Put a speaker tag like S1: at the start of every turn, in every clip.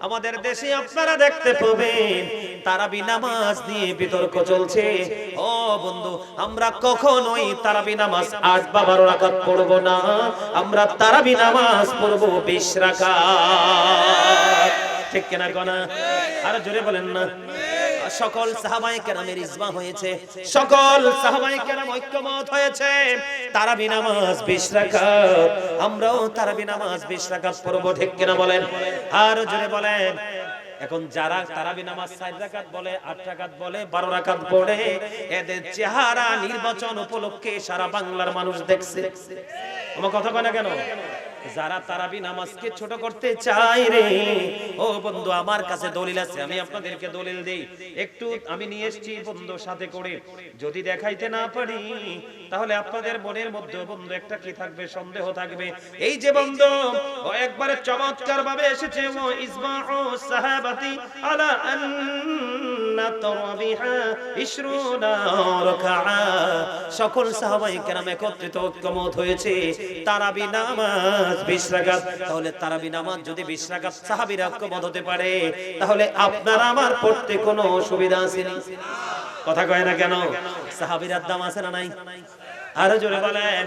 S1: আমাদের দেশে আপনারা দেখতে পাবেন তারাবি নামাজ নিয়ে বিতর্ক চলছে। ও বন্ধু, আমরা কখনোই তারাবি নামাজ 8 বা 12 রাকাত পড়ব না, আমরা তারাবি নামাজ পড়ব 20 রাকাত। ঠিক কিনা কোনা? আর জোরে বলেন না। সকল সাহাবায়ে কেরামের ইজমা হয়েছে, সকল সাহাবায়ে কেরাম ঐক্যমত হয়েছে তারাবি নামাজ 20 রাকাত, আমরাও তারাবি নামাজ 20 রাকাত পড়ব। ঠিক কিনা বলেন? আর জোরে বলেন। এখন যারা তারাবি নামাজ 4 রাকাত বলে, 8 রাকাত বলে, 12 রাকাত পড়ে, এদের চেহারা নির্বাচন উপলক্ষে সারা বাংলার মানুষ দেখছে। আমার কথা কয় না কেন? যারা তারাবি নামাজকে ছোট করতে চায় রে, ও বন্ধু আমার কাছে দলিল আছে, আমি আপনাদেরকে দলিল দেই। একটু আমি নিয়ে এসেছি বন্ধু সাথে করে, যদি দেখাইতে না পারি তাহলে আপনাদের মনের মধ্যে বন্ধু একটা কি থাকবে? সন্দেহ থাকবে। এই যে বন্ধু ও একবারে চমৎকার ভাবে এসেছে, ও ইজমাউ সাহাবাতি আলা আন্না তারাবিহা 20 রাকাআ, সকল সাহাবায়ে কেরাম একত্রিত ঐক্যমত হয়েছে তারাবি নামাজ 20 রাকাত। তাহলে তারাবি নামাজ যদি 20 রাকাত সাহাবীরা ঐক্যমত হতে পারে, তাহলে আপনার আমার পড়তে কোনো অসুবিধা আছে না? কথা কয় না কেন? সাহাবীরার দাম আছে না নাই? আরো জোরে বলেন,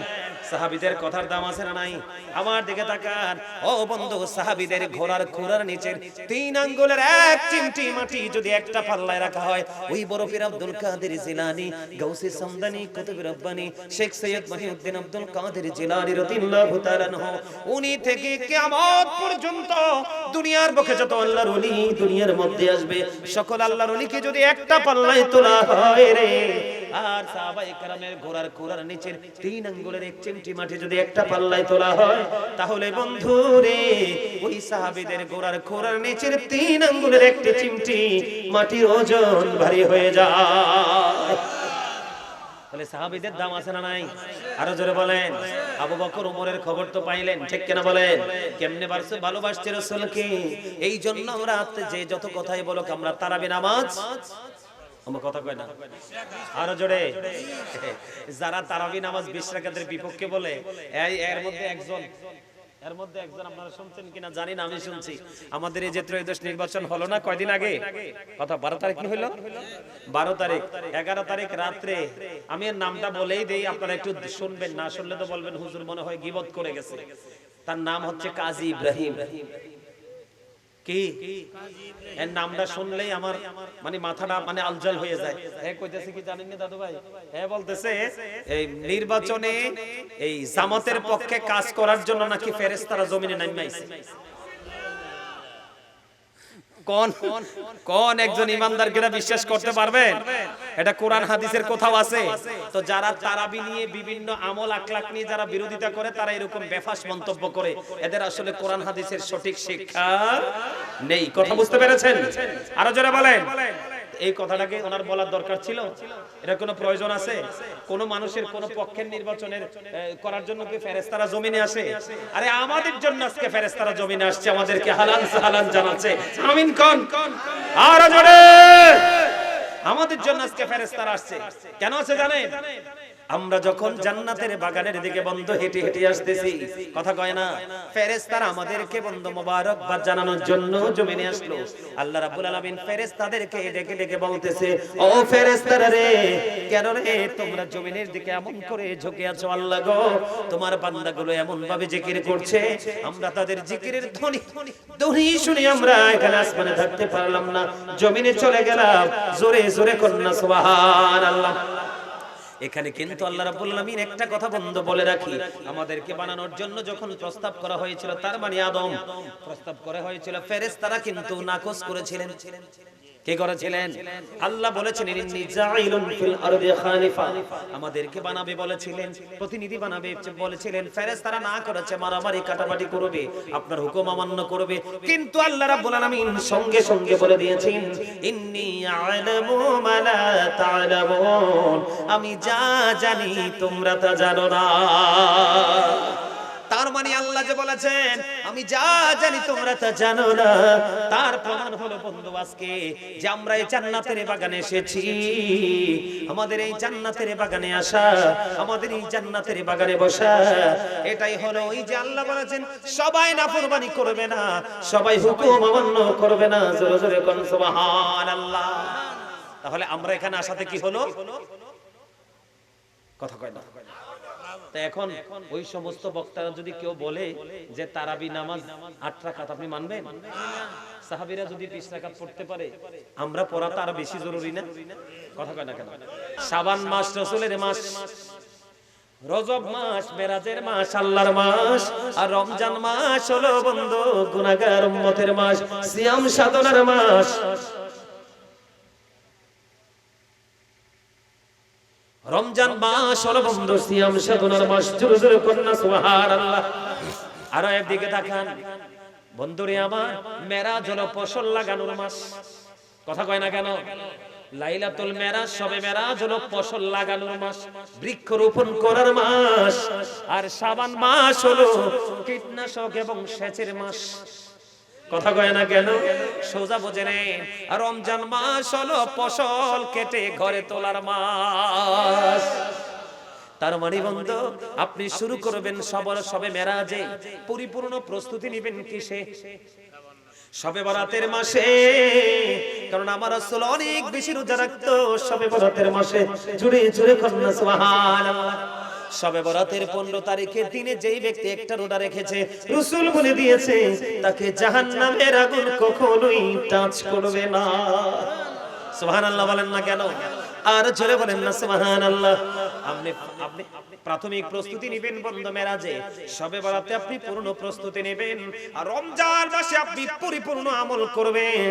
S1: সাহাবীদের কথার দাম আছে না নাই? আমার দিকে তাকান ও বন্ধু, সাহাবীদের ঘোড়ার খুরার নিচের 3 আঙ্গুলের 1 চিমটি মাটি যদি একটা পাল্লায় রাখা হয়, ওই বড় পীর আব্দুল কাদের জিলানী, গাউসে সামদানি, কুতুবে রব্বানী, শেখ সৈয়দ মহিউদ্দিন আব্দুল কাদের জিলানী রাদিয়াল্লাহু তাআলা আনহু, উনি থেকে কিয়ামত পর্যন্ত দুনিয়ার বুকে যত আল্লাহর ওলি দুনিয়ার মধ্যে আসবে, সকল আল্লাহর ওলিকে যদি একটা পাল্লায় তোলা হয় রে, আর সাহাবায়ে কেরামের ঘোড়ার খুরার নিচের 3 আঙ্গুলের 1 চিমটি মাটি যদি একটা পাল্লায় তোলা হয়, তাহলে বন্ধু রে ওই সাহাবীদের ঘোড়ার খুরার নিচের 3 আঙ্গুলের 1 চিমটি মাটির ওজন ভারী হয়ে যায়। তাহলে সাহাবীদের দাম আছে না নাই? আরো জোরে বলেন। আবু বকর ওমরের খবর তো পাইলেন, ঠিক কিনা বলেন? কেমনে ভালোবাসতে রাসূলকে। এই জন্য আমরা যে যত কথাই বলো, আমরা তারাবি নামাজ, আমার কথা কয় না? আরো জোরে। যারা তারাবি নামাজ 20 রাকাতের বিপক্ষে বলে, এর মধ্যে একজন আপনারা শুনছেন কিনা জানি না, আমি শুনছি। আমাদের এই যে ত্রয়োদশ নির্বাচন হলো না কয়দিন আগে, কথা 12 তারিখ কি হলো? 12 তারিখ, 11 তারিখ রাত্রে, আমি এর নামটা বলেই দেই, আপনারা একটু শুনবেন, না শুনলে তো বলবেন হুজুর মনে হয় গীবত করে গেছে। তার নাম হচ্ছে কাজী ইব্রাহিম। কি এর নামটা শুনলেই আমার মানে মাথাটা মানে আলজাল হয়ে যায়। কইতেছে কি জানেন না দাদু ভাই? বলতেছে এই নির্বাচনে এই জামাতের পক্ষে কাজ করার জন্য নাকি ফেরেশতারা জমিনে নামিয়ে আইছে। কোন একজন ইমানদারকে বিশ্বাস করতে পারবেন? এটা কোরআন হাদিসের কোথাও আছে? তো যারা তারাবি নিয়ে বিভিন্ন আমল আখলাক নিয়ে যারা বিরোধিতা করে, তারা এরকম বেফাস মন্তব্য করে, এদের আসলে কোরআন হাদিসের সঠিক শিক্ষা নেই। কথা বুঝতে পেরেছেন? আরো জোরে বলেন। এই কথাটাকে ওনার বলার দরকার ছিল? এটা কোনো প্রয়োজন আছে? কোন মানুষের কোন পক্ষের নির্বাচনের করার জন্য কি ফেরেশতারা জমিনে আসে? আরে আমাদের জন্য আজকে ফেরেশতারা জমিনে আসছে, আমাদেরকে হালাল সালাম জানাচ্ছে। আমিন কোন? আরো জোরে। আমাদের জন্য আজকে ফেরেশতারা আসছে। কেন আছে জানেন? আমরা যখন জান্নাতের বাগানের দিকে বন্ধ হেঁটে হেঁটে আসতেছি, কথা কয় না, ফেরেশতারা আমাদেরকে বন্ধ মোবারকবাদ জানানোর জন্য জমিনে আসলো। আল্লাহ রাব্বুল আলামিন ফেরেশতাদেরকে ডেকে ডেকে বলতেছে, ও ফেরেশতারা রে, কেন রে তোমরা জমিনের দিকে এমন করে ঝুঁকে আছো? আল্লাহ গো, তোমার বান্দাগুলো এমন ভাবে জিকির করছে, আমরা তাদের জিকিরের ধ্বনি শুনে আমরা এখানে আসমানে থাকতে পারলাম না, জমিনে চলে গেলাম। জোরে জোরে কন্যা সুবহানাল্লাহ। এখানে কিন্তু আল্লাহ রাব্বুল আলামিন একটা কথা বন্ধ বলে রাখি, আমাদেরকে বানানোর জন্য যখন প্রস্তাব করা হয়েছিল, তার মানে আদম প্রস্তাব করা হয়েছিল, ফেরেশতারা কিন্তু নাকচ করেছিলেন। কে করেছিলেন? আল্লাহ বলেছেন ইন্নী জাইলুন ফিল আরদি খালিফা, আমাদেরকে বানাবে বলেছিলেন, প্রতিনিধি বানাবে বলেছিলেন। ফেরেশতারা না করেছে, মারামারি কাটাকাটি করবে, আপনার হুকুম অমান্য করবে। কিন্তু আল্লাহ রাব্বুল আলামিন সঙ্গে সঙ্গে বলে দিয়েছেন ইন্নী আ'লামু মা লা তা'লামুন, আমি যা জানি তোমরা তা জানো না। তার মানে আল্লাহ যে বলেছেন আমি যা জানি তোমরা তা জানো না, তার প্রমাণ হলো বন্ধু আজকে যে আমরা এই জান্নাতের বাগানে এসেছি। আমাদের এই জান্নাতের বাগানে আসা, আমাদের এই জান্নাতের বাগানে বসা, এটাই হলো ওই যে আল্লাহ বলেছেন সবাই নাফরমানি করবে না, সবাই হুকুম অমান্য করবে না। জোরে জোরে কোন সুবহানাল্লাহ। তাহলে আমরা এখানে আসাতে কি হলো? কথা কয় না। তো এখন ওই সমস্ত বক্তারা যদি কেউ বলে যে তারাবি নামাজ 8 রাকাত, আপনি মানবেন? সাহাবীরা যদি 20 রাকাত পড়তে পারে, আমরা পড়া তো আরো বেশি জরুরি না? কথা কয় না কেন? শাবান মাস রাসূলের মাস, রজব মাস মেরাজের মাস, আল্লাহর মাস, আর রমজান মাস হলো বন্ধু গুনাহগার উম্মতের মাস, সিয়াম সাধনার মাস। রমজান মাস হলো বন্ধু সিয়াম সাধনার মাস। জোরে জোরে কন্যা সুবহানাল্লাহ। আর একদিকে তাকান বন্ধুরে আমার, মেরাজ হলো ফসল লাগানোর মাস। কথা কয় না কেন? লাইলাতুল মেরাজ, শবে মেরাজ হলো ফসল লাগানোর মাস, বৃক্ষরোপণ করার মাস। আর শাবান মাস হলো কীটনাশক এবং সেচের মাস। কথা কয় না কেন? সোজা বোঝে নেন। আর রমজান মাস হলো ফসল কেটে ঘরে তোলার মাস। তার মানে বন্ধু আপনি শুরু করবেন সবে মেরাজে, পরিপূর্ণ প্রস্তুতি নেবেন কিসে? শবে বরাতের মাসে। কারণ আমার রাসূল অনেক বেশি রোজা রাখতো শবে বরাতের মাসে। জুড়ে জুড়ে কন্যা সুবহানাল্লাহ। শবে বরাতের 15 তারিখের দিনে যেই ব্যক্তি একটা রোজা রেখেছে, রাসূল বলে দিয়েছে তাকে জাহান্নামের আগুন কখনোই টাচ করবে না। সুবহানাল্লাহ বলেন না কেন? আর জোরে বলেন না সুবহানাল্লাহ। আপনি প্রাথমিক প্রস্তুতি নেবেন বন্ধু মেরাজে, শবে বরাতে আপনি পূর্ণ প্রস্তুতি নেবেন, আর রমজান মাসে আপনি পরিপূর্ণ আমল করবেন।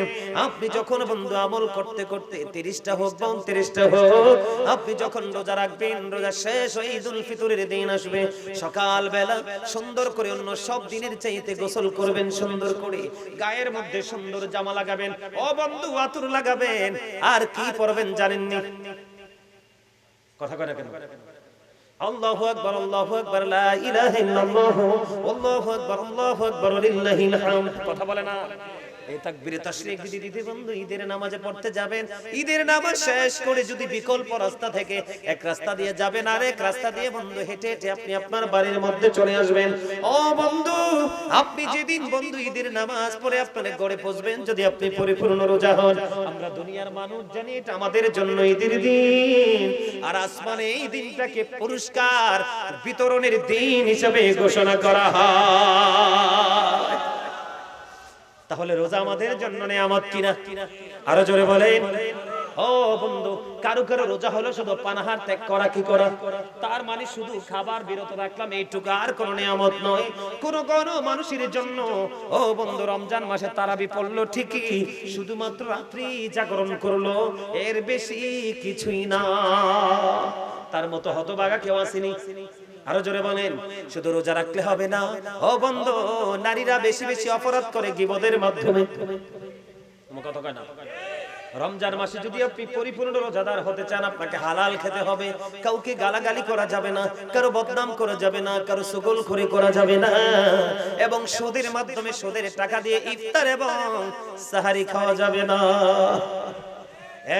S1: আপনি যখন বন্ধু আমল করতে করতে 30টা হোক 32টা হোক, আপনি যখন রোজা রাখবেন, রোজা শেষ হয়ে ঈদুল ফিতরের দিন আসবে, সকাল বেলা সুন্দর করে অন্য সব দিনের চাইতে গোসল করবেন, সুন্দর করে গায়ের মধ্যে সুন্দর জামা লাগাবেন, ও বন্ধু আতর লাগাবেন, আর কি পরবেন জানেননি? কথা কয় না কেন? আল্লাহু আকবার, আল্লাহু আকবার, লা ইলাহা ইল্লাল্লাহ, আল্লাহু আকবার, আল্লাহু আকবার, লিল্লাহিল হামদ। কথা বলে না? এই তাকবীরে তাশরিক দিতে দিতে বন্ধু ঈদের নামাজে পড়তে যাবেন। ঈদের নামাজ শেষ করে যদি বিকল্প রাস্তা থেকে এক রাস্তা দিয়ে যাবেন, আর এক রাস্তা দিয়ে বন্ধু হেঁটে হেঁটে আপনি আপনার বাড়ির মধ্যে চলে আসবেন। ও বন্ধু, আপনি যেদিন বন্ধু ঈদের নামাজ পড়ে আপনার ঘরে পৌঁছবেন, যদি আপনি পরিপূর্ণ রোজা হন, আমরা দুনিয়ার মানুষ জানি এটা আমাদের জন্য ঈদের দিন, আর আসমানে এই দিনটাকে পুরস্কার বিতরণের দিন হিসেবে ঘোষণা করা হয়। তাহলে রোজা আমাদের জন্য নিয়ামত কিনা? আরো জোরে বলেন। ও বন্ধু, কারো কারো রোজা হলো শুধু পানাহার ত্যাগ করা, কি করা? তার মানে শুধু খাবার বিরত রাখলাম, এইটুকু, আর কোনো নিয়ামত নয়। কোন কোন মানুষের জন্য ও বন্ধু রমজান মাসে তারাবি পড়লো ঠিকই, শুধুমাত্র রাত্রি জাগরণ করলো, এর বেশি কিছুই না। তার মতো হতভাগা কেউ আসেনি? আরো জোরে বলেন। শুধু রোজা রাখলে হবে না ও বন্ধু, নারীরা বেশি বেশি অপরাধ করে গীবতের মাধ্যমে। কথা কয় না? রমজান মাসে যদি আপনি পরিপূর্ণ রোজাদার হতে চান, আপনাকে হালাল খেতে হবে, কাউকে গালাগালি করা যাবে না, কারো বদনাম করা যাবে না, কারো সুগলখড়ি করা যাবে না, এবং সুদের মাধ্যমে সুদের টাকা দিয়ে ইফতার এবং সাহারি খাওয়া যাবে না।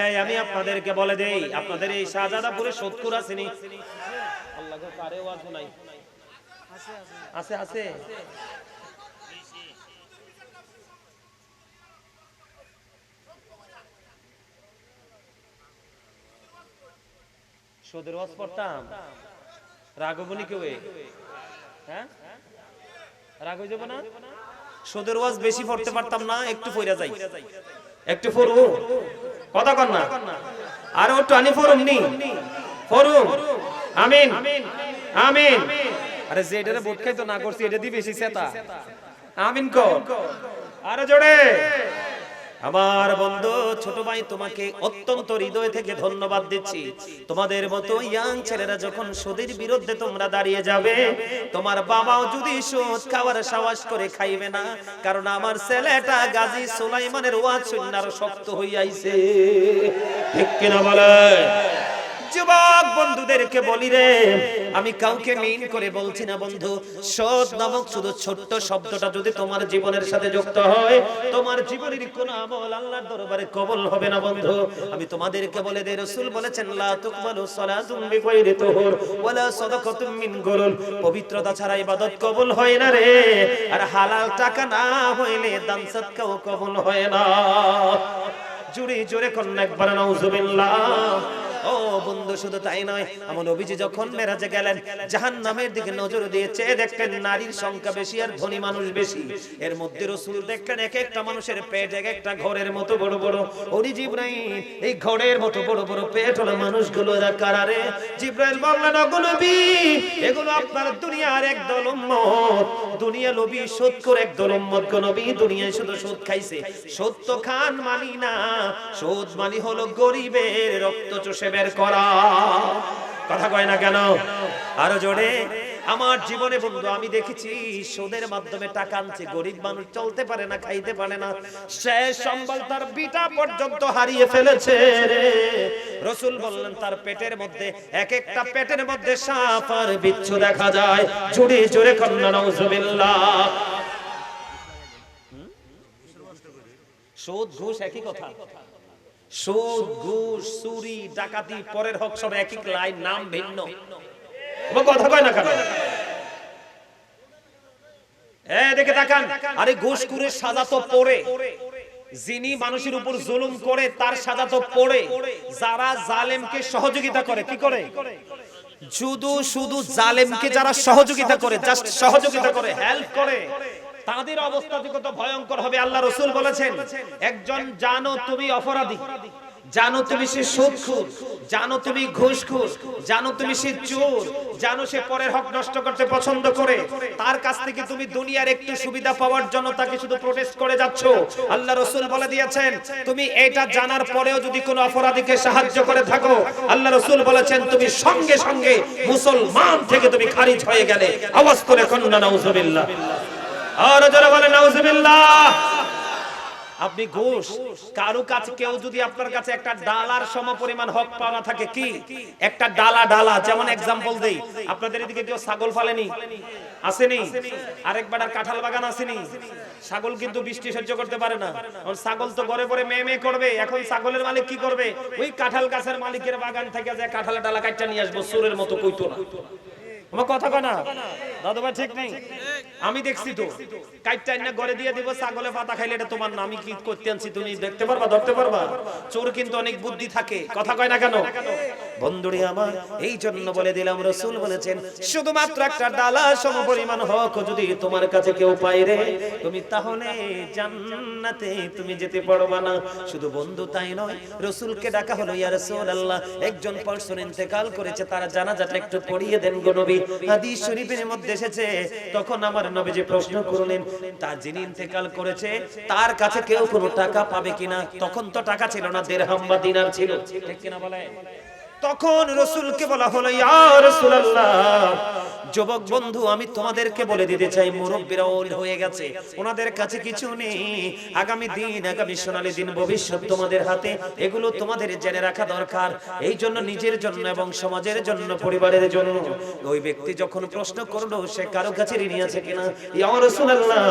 S1: এই আমি আপনাদেরকে বলে দেই, আপনাদের এই শাহজাদাপুরে 70 আসেনি? আল্লাহ গো, কারে ওয়াজ নাই? আছে আছে। সুদের ওয়াজ পড়তাম, রাগবনি কেউ? হ্যাঁ, রাগ হয়ে যাবো না? সুদের ওয়াজ বেশি পড়তে পারতাম না, একটু পড়া যাই, একটু পড়বো। কথা কর না? আর একটু আনি পড়ুম নি, পড়ুম। আমিন আমিন। আরে যে এটারে ভোট খাইতো না করছি, এটা দিয়ে বেশি সেতা। আমিন কর আরো জোরে। আমার বন্ধু, ছোট ভাই, তোমাকে অত্যন্ত হৃদয় থেকে ধন্যবাদ দিচ্ছি। তোমাদের মতো ইয়াং ছেলেরা যখন সুদের বিরুদ্ধে তোমরা দাঁড়িয়ে যাবে, তোমার বাবাও যদি সুদ খাওয়ার সাহস করে খাইবে না, কারণ আমার ছেলেটা গাজী সুলাইমানের ওয়াজ শুনে আরো শক্ত হয়ে আইছে। ঠিক কিনা বলে? যুবক বন্ধুদেরকে বলি রে, আমি কাউকে মিন করে বলছি না বন্ধু, সৎ নামক শুধু ছোট্ট শব্দটা যদি তোমার জীবনের সাথে যুক্ত হয়, তোমার জীবনের কোন আমল আল্লাহর দরবারে কবুল হবে না বন্ধু। আমি তোমাদেরকে বলে দেই, রাসূল বলেছেন লা তুকবালু সালাতুন বিগাইরি তুহুর ওয়ালা সাদাকাতুম মিন গুলুল, পবিত্রতা ছাড়া ইবাদত কবুল হয় না রে, আর হালাল টাকা না হইলে দান সদকাও কবুল হয় না। জোরে জোরে কন্যা একবার নাউজুবিল্লাহ। ও বন্ধু, শুধু তাই নয়, আমার নবীজি যখন মেরাজে গেলেন, জাহান্নামের দিকে নজর দিয়ে চেয়ে দেখলেন নারীর সংখ্যা বেশি আর ধনী মানুষ বেশি। এর মধ্যে রাসূল দেখলেন এক একটা মানুষের পেট এক একটা ঘরের মতো বড় বড়। ওরে জিবরাইল, এই ঘরের মতো বড় বড় পেট হলো মানুষগুলো এরা কারা রে? জিবরাইল বললেন, ওগো নবী, এগুলো আপনার দুনিয়ার একদল উম্মত, দুনিয়া লোভী সুদখোর একদল উম্মত। গো নবী, দুনিয়ায় শুধু সুদ খাইছে, সুদ তো খান মানি না, সুদ মানি হলো গরিবের রক্ত চুষে বের করা। কথা কয় না কেন? আরো জোরে। আমার জীবনে বন্ধু আমি দেখেছি সুদের মাধ্যমে টাকা আনছে, গরিব মানুষ চলতে পারে না, খাইতে পারে না, শেষ সম্বল তার বিটা পর্যন্ত হারিয়ে ফেলেছে রে। রাসূল বললেন তার পেটের মধ্যে এক একটা পেটের মধ্যে সাপ আর বিচ্ছু দেখা যায়। জোরে জোরে কন্না নাউজুবিল্লাহ। সুদ ঘুষ একই কথা, সুদ ঘুষ চুরি ডাকাতি পরের হক সব একই লাইন, নাম ভিন্ন। কথা কয় না কেন? দেখে তাকান, আরে ঘুষখোরের সাজা তো পড়ে, যিনি মানুষের উপর জুলুম করে তার সাজা তো পড়ে, যারা জালেমকে সহযোগিতা করে কি করে? শুধু শুধু জালেমকে যারা সহযোগিতা করে, জাস্ট সহযোগিতা করে, হেল্প করে, তাদের অবস্থা কত ভয়ঙ্কর হবে। আল্লাহ রাসূল বলেছেন, একজন জানো তুমি অপরাধী, জানো তুমি সে সুদখোর, জানো তুমি ঘুষখোর, জানো তুমি সে চোর, জানো সে পরের হক নষ্ট করতে পছন্দ করে, তার কাছ থেকে তুমি দুনিয়ার একটু সুবিধা পাওয়ার জন্য তাকে শুধু প্রোটেস্ট করে যাচ্ছ। আল্লাহ রাসূল বলে দিয়েছেন, তুমি এটা জানার পরেও যদি কোনো অপরাধীকে সাহায্য করে থাকো, আল্লাহ রাসূল বলেছেন তুমি সঙ্গে সঙ্গে মুসলমান থেকে তুমি খারিজ হয়ে গেলে। আওয়াজ করে কন্না নাউজুবিল্লাহ। আর যারা বলে নাউজুবিল্লাহ। আপনি ঘুষ কারো কাছে, কেউ যদি আপনার কাছে একটা ডালার সমপরিমাণ হক পাওয়া থাকে, কি একটা ডালা, যেমন এক্সাম্পল দেই, আপনাদের এদিকে কেউ ছাগল ফালেনি আসেনি? আরেকবার কাঁঠাল বাগান আসেনি? ছাগল কিন্তু বৃষ্টি সহ্য করতে পারে না, ছাগল তো ঘরে ঘরে মেয়ে করবে। এখন ছাগলের মালিক কি করবে? ওই কাঁঠাল গাছের মালিকের বাগান থেকে যে কাঁঠালের ডালা কাটটা নিয়ে আসবো, চোরের মতো কইতো না। আমার কথা কয় না দাদু ভাই? ঠিক নেই? আমি দেখছি তো, কাইটটা না ঘরে দিয়ে দিব, ছাগলে পাতা খাইলে এটা তোমার না, আমি কি করতে আনছি তুমি দেখতে পারবা, ধরতে পারবা? চোর কিন্তু অনেক বুদ্ধি থাকে। কথা কয় না কেন? বন্ধুরে আমার, এই জন্য বলে দিলাম, রাসূল বলেছেন শুধুমাত্র একটা ডালা সমপরিমাণ হক যদি তোমার কাছে কেউ পায় রে, তুমি তাহলে জান্নাতে তুমি যেতে পারবা না। শুধু বন্ধু তাই নয়, রাসূলকে ডাকা হলো, ইয়া রাসূলুল্লাহ, একজন পারসন ইন্তেকাল করেছে, তার জানাজাটা একটু পড়িয়ে দেন গো নবী। হাদিস শরীফের মধ্যে এসেছে, তখন আমার নবীজি প্রশ্ন করলেন, তার যিনি ইন্তেকাল করেছে তার কাছে কেউ কোনো টাকা পাবে কিনা? তখন তো টাকা ছিল না, দিরহাম বা দিনার ছিল, ঠিক কিনা বলে? তখন রাসূলকে বলা হলো, ইয়া রাসূলুল্লাহ, যুবক বন্ধু আমি তোমাদেরকে বলে দিতে চাই, মুরব্বিরা ওল্ড হয়ে গেছে, ওনাদের কাছে কিছু নেই। আগামী দিন, আগামী সোনালী দিন, ভবিষ্যৎ তোমাদের হাতে, এগুলো তোমাদের জেনে রাখা দরকার। এই জন্য নিজের জন্য এবং সমাজের জন্য, পরিবারের জন্য। ওই ব্যক্তি যখন প্রশ্ন করলো সে কারো কাছে ঋণী আছে কিনা, ইয়া রাসূলুল্লাহ,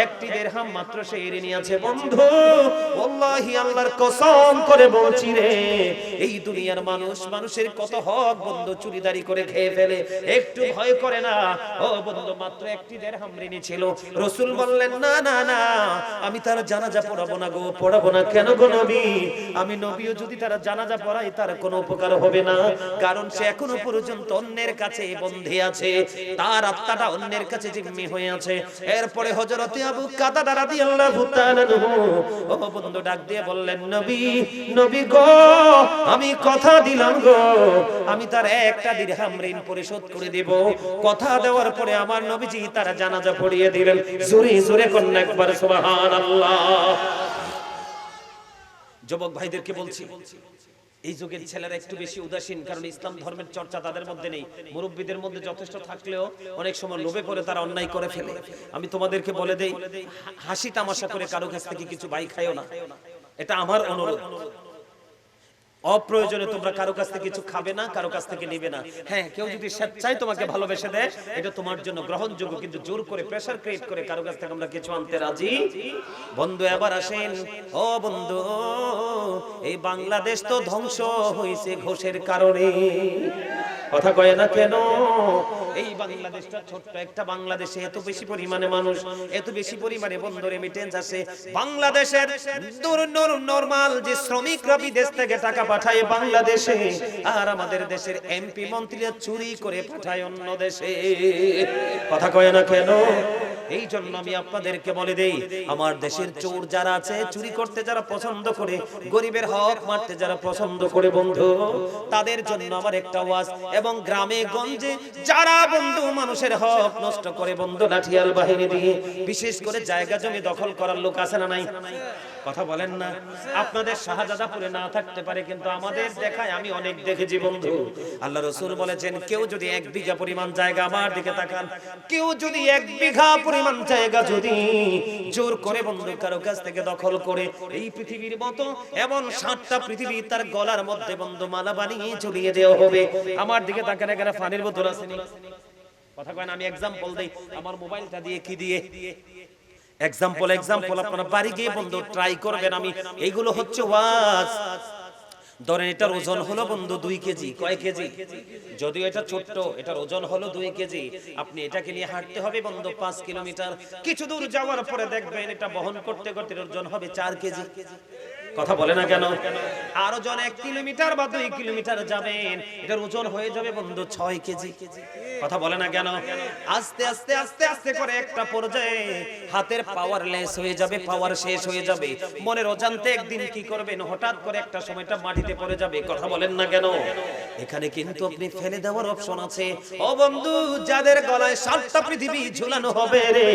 S1: একটি দিরহাম মাত্র সে ঋণী আছে। বন্ধু ওয়াল্লাহি আল্লাহর কসম করে বলছি রে, এই দুনিয়ার মানুষের কত হক বন্ধু চুরিদারি করে খেয়ে ফেলে, একটু ভয় করে না। ও বন্ধু, মাত্র একটি দিরহাম ঋণী ছিল। রাসূল বললেন, না না না, আমি তার জানাজা পড়াবো না গো, পড়াবো না। কেন গো নবী? আমি নবীও যদি তার জানাজা পড়াই তার কোনো উপকার হবে না, কারণ সে এখনো পর্যন্ত অন্যের কাছে বন্ধী আছে, তার আত্মাটা অন্যের কাছে জিম্মি হয়ে আছে। এরপরে হযরত আবু কাতাদা রাদিয়াল্লাহু তাআলা ও বন্ধু ডাক দিয়ে বললেন, নবী গো, আমি কথা দিলাম গো, আমি তার একটা দিরহাম ঋণ পরিশোধ করে দেব। কথা দেওয়ার পরে আমার নবীজি তার জানাজা পড়িয়ে দিলেন। জোরে জোরে কন্যা একবার সুবহানাল্লাহ। যুবক ভাইদেরকে বলছি, এই যুগের ছেলেরা একটু বেশি উদাসীন, কারণ ইসলাম ধর্মের চর্চা তাদের মধ্যে নেই। মুরব্বীদের মধ্যে যথেষ্ট থাকলেও অনেক সময় লোভে পড়ে তারা অন্যায় করে ফেলে। আমি তোমাদেরকে বলে দেই, হাসি তামাশা করে কারো কাছ থেকে কিছু ভাই খাইও না, এটা আমার অনুরোধ। অপ্রয়োজনে তোমরা কারো কাছ থেকে কিছু খাবে না, কারো কাছ থেকে নেবে না। হ্যাঁ, কেউ যদি স্বেচ্ছায় তোমাকে ভালোবেসে দেয় এটা তোমার জন্য গ্রহণযোগ্য, কিন্তু জোর করে প্রেসার ক্রিয়েট করে কারো কাছ থেকে আমরা কিছু আনতে রাজি। বন্ধু এবার আসেন, ও বন্ধু, এই বাংলাদেশ তো ধ্বংস হয়েছে ঘোষের কারণে। কথা কয় না কেন? এই বাংলাদেশটা ছোট্ট একটা বাংলাদেশে এত বেশি পরিমাণে মানুষ, এত বেশি পরিমাণে বন্ধু রেমিটেন্স আসে। বাংলাদেশের নরমাল যে শ্রমিকরা বিদেশ থেকে টাকা পাঠায় বাংলাদেশে, আর আমাদের দেশের এমপি মন্ত্রীরা চুরি করে পাঠায় অন্য দেশে। কথা কয় না কেন? এই জন্য আমি আপনাদেরকে বলে দেই, আমার দেশের চোর যারা আছে, চুরি করতে যারা পছন্দ করে, গরিবের হক মারতে যারা পছন্দ করে বন্ধু, তাদের জন্য আমার একটা ওয়াজ। এবং গ্রামে গঞ্জে যারা বন্ধু মানুষের হক নষ্ট করে বন্ধু লাঠিয়াল বাহিনী দিয়ে, বিশেষ করে জায়গা জমি দখল করার লোক আছে না নাই? কথা বলেন না? আপনাদের শাহজাদাপুরে না থাকতে পারে, কিন্তু আমাদের দেখায় আমি অনেক দেখেছি বন্ধু। আল্লাহ রাসূল বলেছেন, কেউ যদি 1 বিঘা পরিমাণ জায়গা, আমার দিকে তাকান, কেউ যদি 1 বিঘা পরিমাণ জায়গা যদি জোর করে বন্ধু কারো কাছ থেকে দখল করে, এই পৃথিবীর মতো এমন 7টা পৃথিবী তার গলার মধ্যে বন্ধু মালা বানিয়ে ঝুলিয়ে দেওয়া হবে। আমার দিকে তাকান, এখানে পানির বোতল আছে নি? কথা কয় না? আমি एग्जांपल দেই, আমার মোবাইলটা দিয়ে কি দিয়ে एग्जांपल আপনারা বাড়ি গিয়ে বন্ধু ট্রাই করবেন। আমি এইগুলো হচ্ছে ওয়াজ। ধরেন এটার ওজন হলো বন্ধু 2 কেজি। কয় কেজি? যদিও এটা ছোট্ট, এটার ওজন হলো 2 কেজি। আপনি এটাকে নিয়ে হাঁটতে হবে বন্ধু 5 কিলোমিটার। কিছু দূর যাওয়ার পরে দেখবেন এটা বহন করতে করতে ওজন হবে 4 কেজি। কথা বলে না কেন? আরো জন 1 কিলোমিটার বা 2 কিলোমিটার যাবেন, এটার ওজন হয়ে যাবে বন্ধু 6 কেজি। কথা বলে না কেন? আস্তে আস্তে আস্তে আস্তে করে একটা পর্যায়ে হাতের পাওয়ার লেস হয়ে যাবে, পাওয়ার শেষ হয়ে যাবে। মনের অজান্তে একদিন কি করবেন, হঠাৎ করে একটা সময়টা মাটিতে পড়ে যাবে। কথা বলেন না কেন? এখানে কিন্তু আপনি ফেলে দেওয়ার অপশন আছে। ও বন্ধু, যাদের গলায় 7টা পৃথিবী ঝুলানো হবে রে,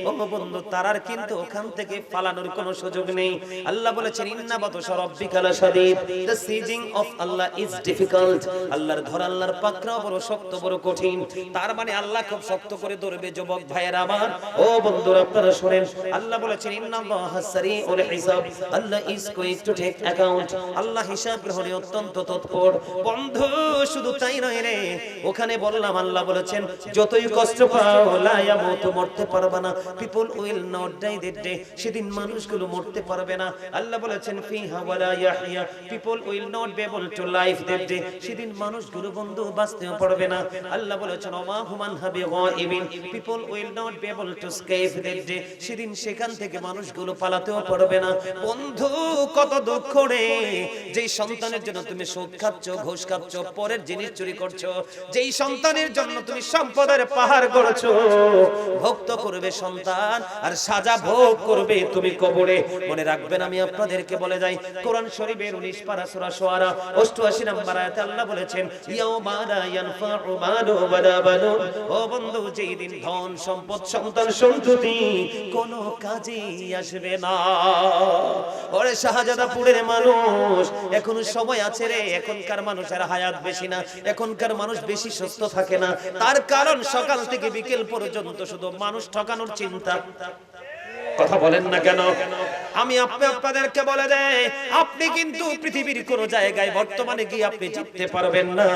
S1: ও বন্ধু, তারার কিন্তু ওখান থেকে পালানোর কোনো সুযোগ নেই। আল্লাহ বলেছেন, ইন্না বাতশা রাব্বিকা লাশাদীদ, the seizing of Allah is difficult. আল্লাহর ধরা, আল্লাহর পাকড়াও বড় শক্ত, বড় কঠিন। তার মানে আল্লাহ খুব শক্ত করে ধরবে। যুবক ভাইয়েরা আমার, ও বন্ধুরা আপনারা শুনেন, আল্লাহ বলেছেন, ইন্নাল্লাহা সারিউল হিসাব, Allah is going to take account. Allah হিসাব গ্রহণে অত্যন্ত তৎপর। বন্ধু শুধু তাই নয় রে, ওখানে বললাম আল্লাহ বলেছেন, যতই কষ্ট পাও লা ইয়ামুতু, মরতে পারবে না। People will not die that day, সেদিন মানুষগুলো মরতে পারবে না। আল্লাহ বলেছেন, ফিহা ওয়ালা ইয়াহইয়া, people will not be able to live that day, সেদিন মানুষগুলো বন্ধু বাঁচতেও পারবে না। আল্লাহ বলেছেন, ওমা হুমান হাবি গায়িবিন, people will not be able to escape that day, সেদিন সেখান থেকে মানুষগুলো পালাতেও পারবে না। বন্ধু কত দুঃখ রে, যেই সন্তানের জন্য তুমি সুদ খাচ্ছ, ঘুষ খাচ্ছ, পরের জিনিস চুরি করছো, যেই সন্তানের জন্য তুমি সম্পদের পাহাড় গড়েছো, ভক্ত করবে সন্তান আর সাজা ভোগ করবে তুমি কবরে। মনে রাখবেন, আমি আপনাদেরকে বলে যাই, কোরআন শরীফের 19 পারা সূরা শুআরা 88 নম্বর আয়াতে আল্লাহ বলেছেন, ইয়াউমা লা ইয়ানফাউ মালু ওয়ালা বানুন, ও বন্ধু, যেই দিন ধন সম্পদ সন্তান সন্ততি কোনো কাজে আসবে না। ওরে শাহজাদাপুরের মানুষ, এখনো সময় আছে রে। এখনকার মানুষের হায়াত বেশি না, এখনকার মানুষ বেশি সুস্থ থাকে না। তার কারণ সকাল থেকে বিকেল পর্যন্ত শুধু মানুষ ঠকানোর চিন্তা। কথা বলেন না কেন? আমি আপনাদেরকে বলে দেই, আপনি কিন্তু পৃথিবীর কোন জায়গায় বর্তমানে গিয়ে আপনি জিততে পারবেন না,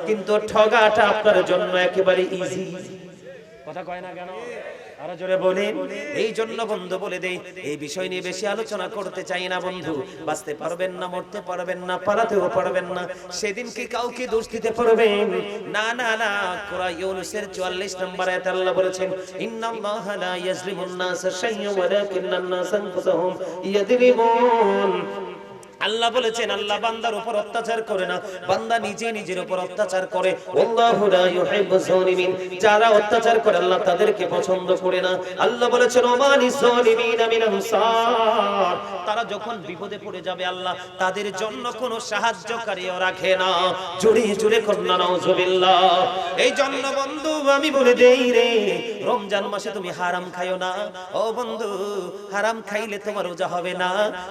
S1: কিন্তু ঠগাটা আপনার জন্য একেবারে ইজি। কথা কয় না কেন? আরো জোরে বলেন। এই জন্য বন্ধু বলে দেই, এই বিষয় নিয়ে বেশি আলোচনা করতে চাই না বন্ধু। বাঁচতে পারবেন না, মরতে পারবেন না, পালাতেও পারবেন না। সেদিন কি কাউকে দোষ দিতে পারবেন? না না না। সূরা ইউনূসের 44 নম্বর আয়াতে আল্লাহ বলেছেন, ইন্নাল্লাহা লা ইয়াজলিমুন নাসা শাইয়্যান ওয়ালাকিন্নান নাসা আনফুসাহুম ইয়াযলিমুন। আল্লাহ বলেছেন, আল্লাহ বান্দার উপর অত্যাচার করে না, বান্দা নিজে নিজের উপর অত্যাচার করে। আল্লাহু লা ইউহিব্বুজ যালিমিন, যারা অত্যাচার করে আল্লাহ তাদেরকে পছন্দ করে না। আল্লাহ বলেছেন, ওমানিস যালিমিনা মিন আনসার, তারা যখন বিপদে পড়ে যাবে আল্লাহ তাদের জন্য কোনো সাহায্যকারীও রাখে না। জোরে জোরে কন্না নাউজুবিল্লাহ। এই জন্য বন্ধু আমি বলে দেই রে, রমজান মাসে তুমি হারাম খাইও না। ও বন্ধু, হারাম খাইলে তোমার রোজা হবে না,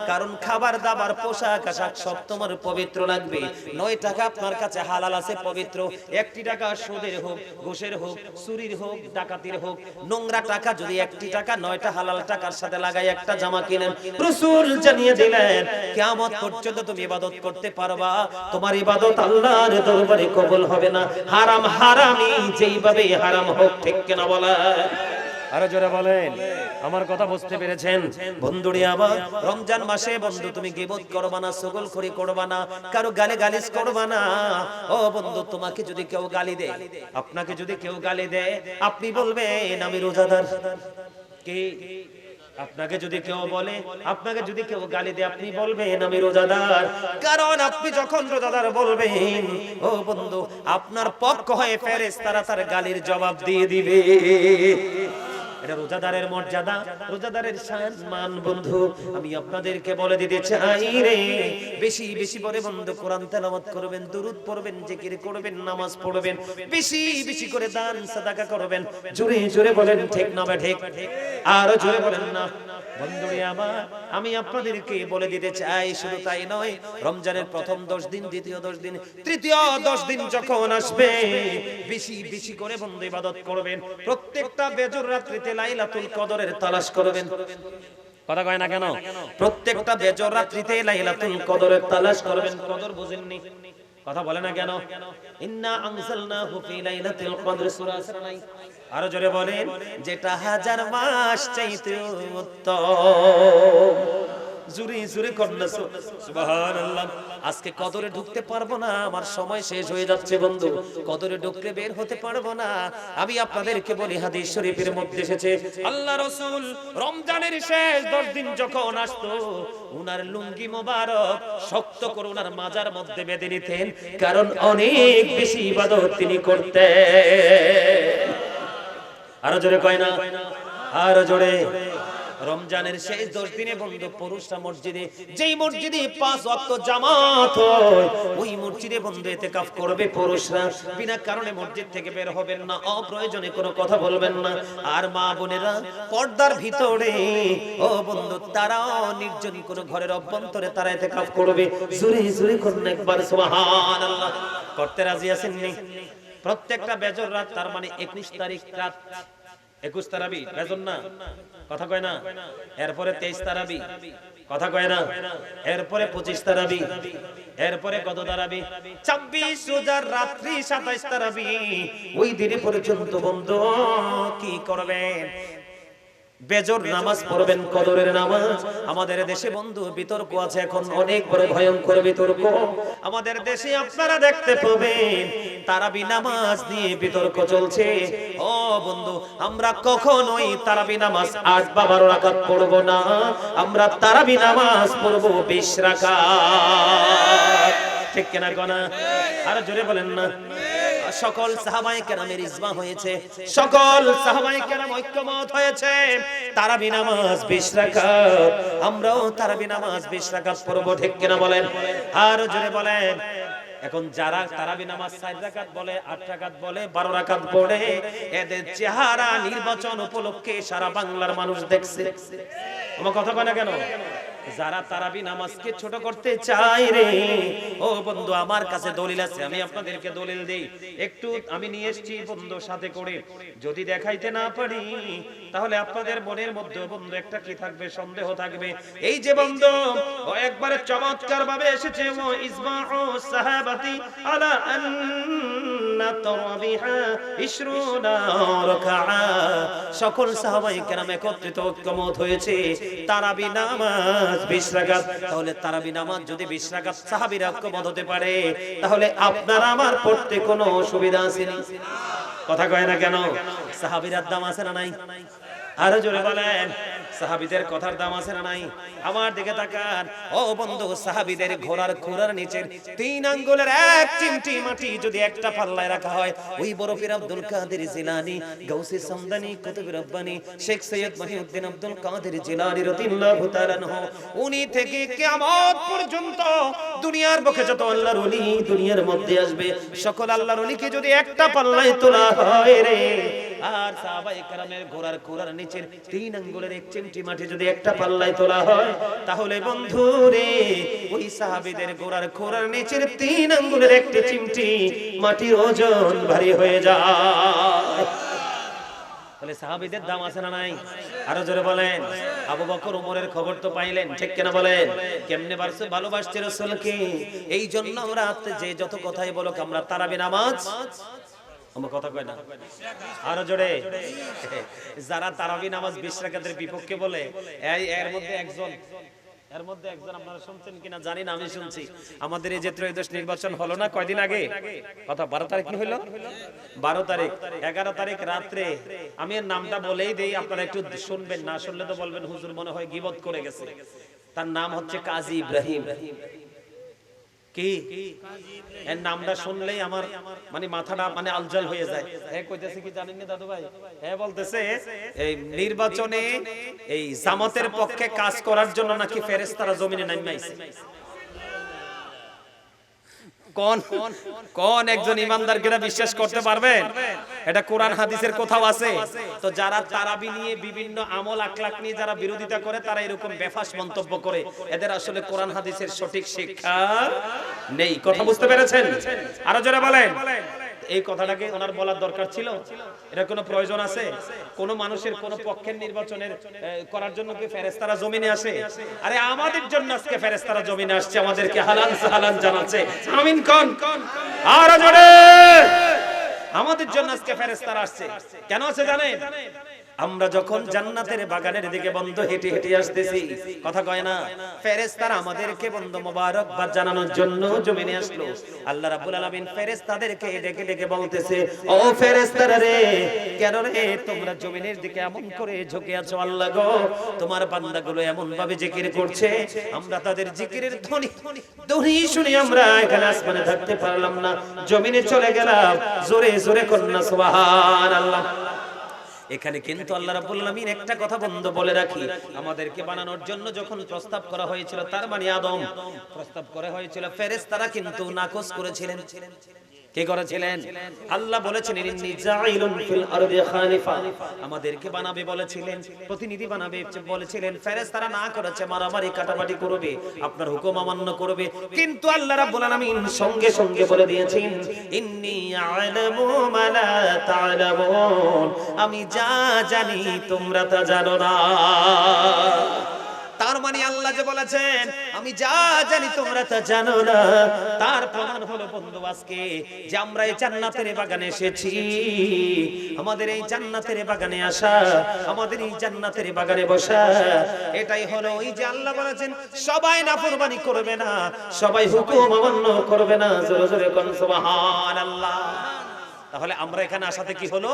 S1: কারণ খাবার দাবার পোশাক পোশাক আশাক সব তোমার পবিত্র লাগবে। 9 টাকা আপনার কাছে হালাল আছে পবিত্র, 1টি টাকা সুদের হোক, ঘুষের হোক, চুরির হোক, ডাকাতির হোক, নোংরা টাকা যদি 1টি টাকা 9টা হালাল টাকার সাথে লাগাই একটা জামা কিনেন, রাসূল জানিয়ে দিলেন কিয়ামত পর্যন্ত তুমি ইবাদত করতে পারবা, তোমার ইবাদত আল্লাহর দরবারে কবুল হবে না। হারাম হারামি যেইভাবে হারাম হোক, ঠিক কিনা বলেন? আরো জোরে বলেন। আমার কথা বুঝতে পেরেছেন? বন্ধুরে আমার, রমজান মাসে বন্ধু তুমি গীবত করবা না, চুগলখড়ি করবা না, কারো গালি গালিজ করবা না। ও বন্ধু, তোমাকে যদি কেউ গালি দেয়, আপনাকে যদি কেউ গালি দেয়, আপনি বলবেন আমি রোজাদার। কি আপনাকে যদি কেউ বলে, আপনাকে যদি কেউ গালি দেয়, আপনি বলবেন আমি রোজাদার। কারণ আপনি যখন রোজাদার বলবেন, ও বন্ধু, আপনার পক্ষ হয়ে ফেরেশতারা তার গালির জবাব দিয়ে দিবে। এটা রোজাদারের মর্যাদা, রোজাদারের সম্মান। বন্ধু আমি আপনাদেরকে বলে দিতে চাই রে, বেশি বেশি করে বন্ধু কোরআন তেলাওয়াত করবেন, দুরূদ পড়বেন, জিকির করবেন, নামাজ পড়বেন, বেশি বেশি করে দান সাদাকা করবেন। জোরে জোরে বলেন ঠিক না ঠিক? আর জোরে বলেন না। বন্ধুরে আমার, আমি আপনাদেরকে বলে দিতে চাই, শুধু তাই নয়, রমজানের প্রথম 10 দিন, দ্বিতীয় 10 দিন, তৃতীয় 10 দিন যখন আসবে, বেশি বেশি করে বন্ধু ইবাদত করবেন। প্রত্যেকটা বেজর রাত্রিতে লাইলাতুল কদরের তালাশ করবেন। কথা কয় না কেন? প্রত্যেকটা বেজর রাত্রিতে লাইলাতুল কদরের তালাশ করবেন। কদর বুঝেননি? কথা বলে না কেন? ইন্না আনজালনাহু ফি লাইলাতুল কদর, সূরা আছে নাই? আরো জোরে বলেন, যেটা 1000 মাস চাইতে উত্তম। জুরি জুরি কন্যা সুবহানাল্লাহ। আজকে কদরে ঢুকতে পারবো না, আমার সময় শেষ হয়ে যাচ্ছে বন্ধু, কদরে ঢুকলে বের হতে পারবো না। আমি আপনাদেরকে বলি, হাদিস শরীফের মধ্যে এসেছে, আল্লাহ রাসূল রমজানের শেষ 10 দিন যখন আসতো, উনার লুঙ্গি মোবারক শক্ত করে উনার মাজার মধ্যে বেঁধে নিতেন, কারণ অনেক বেশি ইবাদত তিনি করতেন। আরো জোরে কয় না? আরো জোরে। রমজানের শেষ 10 দিনে বন্ধু পুরুষরা মসজিদে, যেই মসজিদে 5 ওয়াক্ত জামাত হয়, ওই মসজিদে বন্ধু ইতিকাফ করবে পুরুষরা। বিনা কারণে মসজিদ থেকে বের হবেন না, অপ্রয়োজনে কোনো কথা বলবেন না। আর মা বোনেরা পর্দার ভিতরে, ও বন্ধু, তারাও নির্জন কোন ঘরের অভ্যন্তরে তারা ইতিকাফ করবে। জোরে জোরে করুন একবার সুবহানাল্লাহ। করতে রাজি আছেন নি? প্রত্যেকটা বেজর রাত, তার মানে 21 তারিখ রাত, 21 তারাবি বেজর না? কথা কয় না? এরপরে 23 তারাবি, কথা কয় না? এরপরে 25 তারাবি, এরপরে কত তারাবি? 26 রোজার রাত্রি 27 তারাবি। ওই দিনে পর্যন্ত বন্ধু কি করবেন? বেজর নামাজ পড়বেন, কদরের নামাজ। আমাদের দেশে বন্ধু বিতর্ক আছে, এখন অনেক বড় ভয়ঙ্কর বিতর্ক আমাদের দেশে আপনারা দেখতে পাবেন। তারাবি নামাজ নিয়ে বিতর্ক চলছে। ও বন্ধু, আমরা কখনোই তারাবি নামাজ 8 বা 12 রাকাত পড়ব না, আমরা তারাবি নামাজ পড়ব 20 রাকাত। ঠিক কিনা কোনা? আর জোরে বলেন না। সকল সাহাবায়ে কেরামের ইজমা হয়েছে, সকল সাহাবায়ে কেরাম ঐক্যমত হয়েছে, তারাবি নামাজ 20 রাকাত। আমরাও তারাবি নামাজ 20 রাকাত পড়ব। ঠিক কিনা বলেন? আর জোরে বলেন। এখন যারা তারাবি নামাজ 4 রাকাত বলে, 8 রাকাত বলে, 12 রাকাত পড়ে, এদের চেহারা নির্বাচন উপলক্ষে সারা বাংলার মানুষ দেখছে। আমার কথা কয় না কেন? যারা তারাবি নামাজকে ছোট করতে চায় রে, ও বন্ধু, আমার কাছে দলিল আছে, আমি আপনাদেরকে দলিল দেই। একটু আমি নিয়ে এসেছি বন্ধু সাথে করে, যদি দেখাইতে না পারি তাহলে আপনাদের মনের মধ্যে বন্ধু একটা কি থাকবে? সন্দেহ থাকবে। এই যে বন্ধু ও একবারে চমৎকার ভাবে এসেছে, ও ইজমাউ সাহাবাতি আলা আন্না তারাবিহা 20 রাকাআ। সকল সাহাবায়ে কেরাম একত্রিত ঐক্যমত হয়েছে তারাবি নামাজ 20 রাকাত। তাহলে তারাবি নামাজ যদি 20 রাকাত সাহাবীরা ঐক্যমত হতে পারে, তাহলে আপনার আমার পড়তে কোনো অসুবিধা আছে না? কথা কয় না কেন? সাহাবীরার দাম আছে না নাই? আরো জোরে বলেন, সাহাবীদের কথার দাম আছে না নাই? আমার দিকে তাকান। ও বন্ধু, সাহাবীদের ঘোড়ার খুরার নিচের 3 আঙ্গুলের 1 চিমটি মাটি যদি একটা পাল্লায় রাখা হয়, ওই বড় পীর আব্দুল কাদের জিলানী, গাউসে সামদানি, কুতুব রব্বানী, শেখ সৈয়দ মহিউদ্দিন আব্দুল কাদের জিলানী রাদিয়াল্লাহু তাআলা আনহু, উনি থেকে কিয়ামত পর্যন্ত দুনিয়ার বুকে যত আল্লাহর ওলি দুনিয়ার মধ্যে আসবে, সকল আল্লাহর ওলিকে যদি একটা পাল্লায় তোলা হয় রে, আর সাহাবায়ে কেরামের ঘোড়ার নিচের 3 আঙ্গুলের 1 চিমটি মাটি যদি একটা পাল্লায় তোলা হয়, তাহলে বন্ধুরে ওই সাহাবীদের ঘোড়ার নিচের 3 আঙ্গুলের একটা চিমটি মাটির ওজন ভারী হয়ে যায়। তাহলে সাহাবীদের দাম আছে না নাই? আরো জোরে বলেন। আবু বকর ওমরের খবর তো পাইলেন, ঠিক কিনা বলেন? কেমনে ভালোবাসতে রাসূলকে। এই জন্য আমরা যে যত কথাই বলো আমরা তারাবি নামাজ, আমার কথা কয় না, আরো জোরে। যারা তারাবি নামাজ 20 রাকাতের বিপক্ষে বলে, এর মধ্যে একজন আপনারা শুনছেন কিনা জানি না, আমি শুনছি। আমাদের এই যে ত্রয়োদশ নির্বাচন হলো না কয়দিন আগে, কথা 12 তারিখ হইল, 12 তারিখ 11 তারিখ রাত্রে, আমি এর নামটা বলেই দেই, আপনারা একটু শুনবেন, না শুনলে তো বলবেন হুজুর মনে হয় গীবত করে গেছে। তার নাম হচ্ছে কাজী ইব্রাহিম। কি এর নামটা শুনলেই আমার মানে মাথাটা মানে আলজাল হয়ে যায়। কইতেছে কি জানেন না দাদু ভাই, বলতেছে এই নির্বাচনে এই জামাতের পক্ষে কাজ করার জন্য নাকি ফেরেশতারা জমিনে নামিয়ে আইছে। কোন একজন ইমানদার কিনা বিশ্বাস করতে পারবেন? এটা কোরআন হাদিসের কোথাও আছে? তো যারা তারাবি নিয়ে বিভিন্ন আমল আখলাক নিয়ে যারা বিরোধিতা করে, তারা এরকম বেফাস মন্তব্য করে, এদের আসলে কোরআন হাদিসের সঠিক শিক্ষা নেই। কথা বুঝতে পেরেছেন? আরো যারা বলেন, এই কথাটাকে ওনার বলার দরকার ছিল? এটা কোনো প্রয়োজন আছে? কোন মানুষের কোন পক্ষের নির্বাচনের করার জন্য কি ফেরেশতারা জমিনে আসে? আরে আমাদের জন্য আজকে ফেরেশতারা জমিনে আসছে, আমাদেরকে হালাল সালান জানাচ্ছে। আমিন কোন? আর জোরে, আমাদের জন্য আজকে ফেরেশতারা আসছে। কেন আছে জানেন? আমরা যখন জান্নাতের বাগানের দিকে বন্ধ হেঁটে হেঁটে আসতেছি, কথা কয় না, ফেরেশতারা আমাদেরকে বন্ধ মোবারকবাদ জানানোর জন্য জমিনে আসলো। আল্লাহ রাব্বুল আলামিন ফেরেশতাদেরকে ডেকে ডেকে বলতেছে, ও ফেরেশতারা রে, কেন রে তোমরা জমিনের দিকে এমন করে ঝুঁকে আছো? আল্লাহ গো, তোমার বান্দাগুলো এমন ভাবে জিকির করছে, আমরা তাদের জিকিরের ধ্বনি শুনে আমরা এখানে আসমানে থাকতে পারলাম না, জমিনে চলে গেলাম। জোরে জোরে কন্যা সুবহানাল্লাহ। এখানে কিন্তু আল্লাহ রাব্বুল আলামিন একটা কথা বন্ধ বলে রাখি, আমাদেরকে বানানোর জন্য যখন প্রস্তাব করা হয়েছিল, তার মানে আদম প্রস্তাব করা হয়েছিল, ফেরেশতারা কিন্তু নাকচ করেছিলেন। কে করেছিলেন? আল্লাহ বলেছেন ইন্নী জাইলুন ফিল আরদি খালিফা, আমাদেরকে বানাবে বলেছিলেন, প্রতিনিধি বানাবে বলেছিলেন। ফেরেশতারা না করেছে, মারামারি কাটাবাটি করবে, আপনার হুকুম অমান্য করবে। কিন্তু আল্লাহ রাব্বুল আলামিন সঙ্গে সঙ্গে বলে দিয়েছেন, ইন্নী আ'লামু মা লা তা'লামুন, আমি যা জানি তোমরা তা জানো না। তার মানে আল্লাহ যে বলেছেন আমি যা জানি তোমরা তা জানো না, তার প্রমাণ হলো বন্ধু আজকে যে আমরা এই জান্নাতের বাগানে এসেছি। আমাদের এই জান্নাতের বাগানে আসা, আমাদের এই জান্নাতের বাগানে বসা, এটাই হলো ওই যে আল্লাহ বলেছেন সবাই নাফরমানি করবে না, সবাই হুকুম অমান্য করবে না। জোরে জোরে কোন সুবহানাল্লাহ। তাহলে আমরা এখানে আসাতে কি হলো?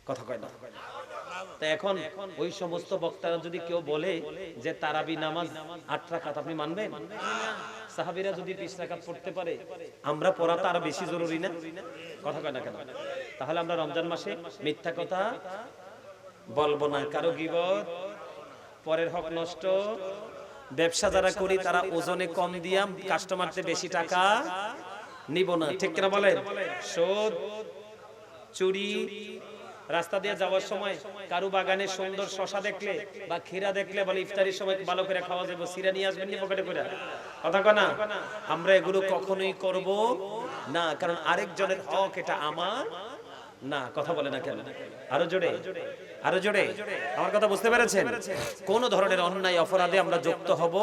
S1: কথা কয় না। এখন ওই সমস্ত বক্তারা যদি কেউ বলে যে তারাবি নামাজ 8 রাকাত, আপনি মানবেন? সাহাবীরা যদি 20 রাকাত পড়তে পারে, আমরা পড়া তো আরো বেশি জরুরি না? কথা কয় না কেন? তাহলে আমরা রমজান মাসে মিথ্যা কথা বলবো না, কারো গীবত, পরের হক নষ্ট, ব্যবসা যারা করি তারা ওজনে কম দিয়া কাস্টমারতে বেশি টাকা নিব না, ঠিক কিনা বলেন? সুদ, চুরি, রাস্তা দিয়ে যাওয়ার সময় কারু বাগানে সুন্দর শশা দেখলে বা ক্ষীরা দেখলে বলে ইফতারির সময় ভালো করে খাওয়া যাবে, সিরা নিয়ে আসবেন নি পকেটে করে, কথা কয় না? আমরা এগুলো কখনোই করব না, কারণ আরেকজনের হক, এটা আমার না। কথা বলে না কেন? আরো জোরে, আরো জোরে। আমার কথা বুঝতে পেরেছেন? কোন ধরনের অন্যায় অপরাধে আমরা যুক্ত হব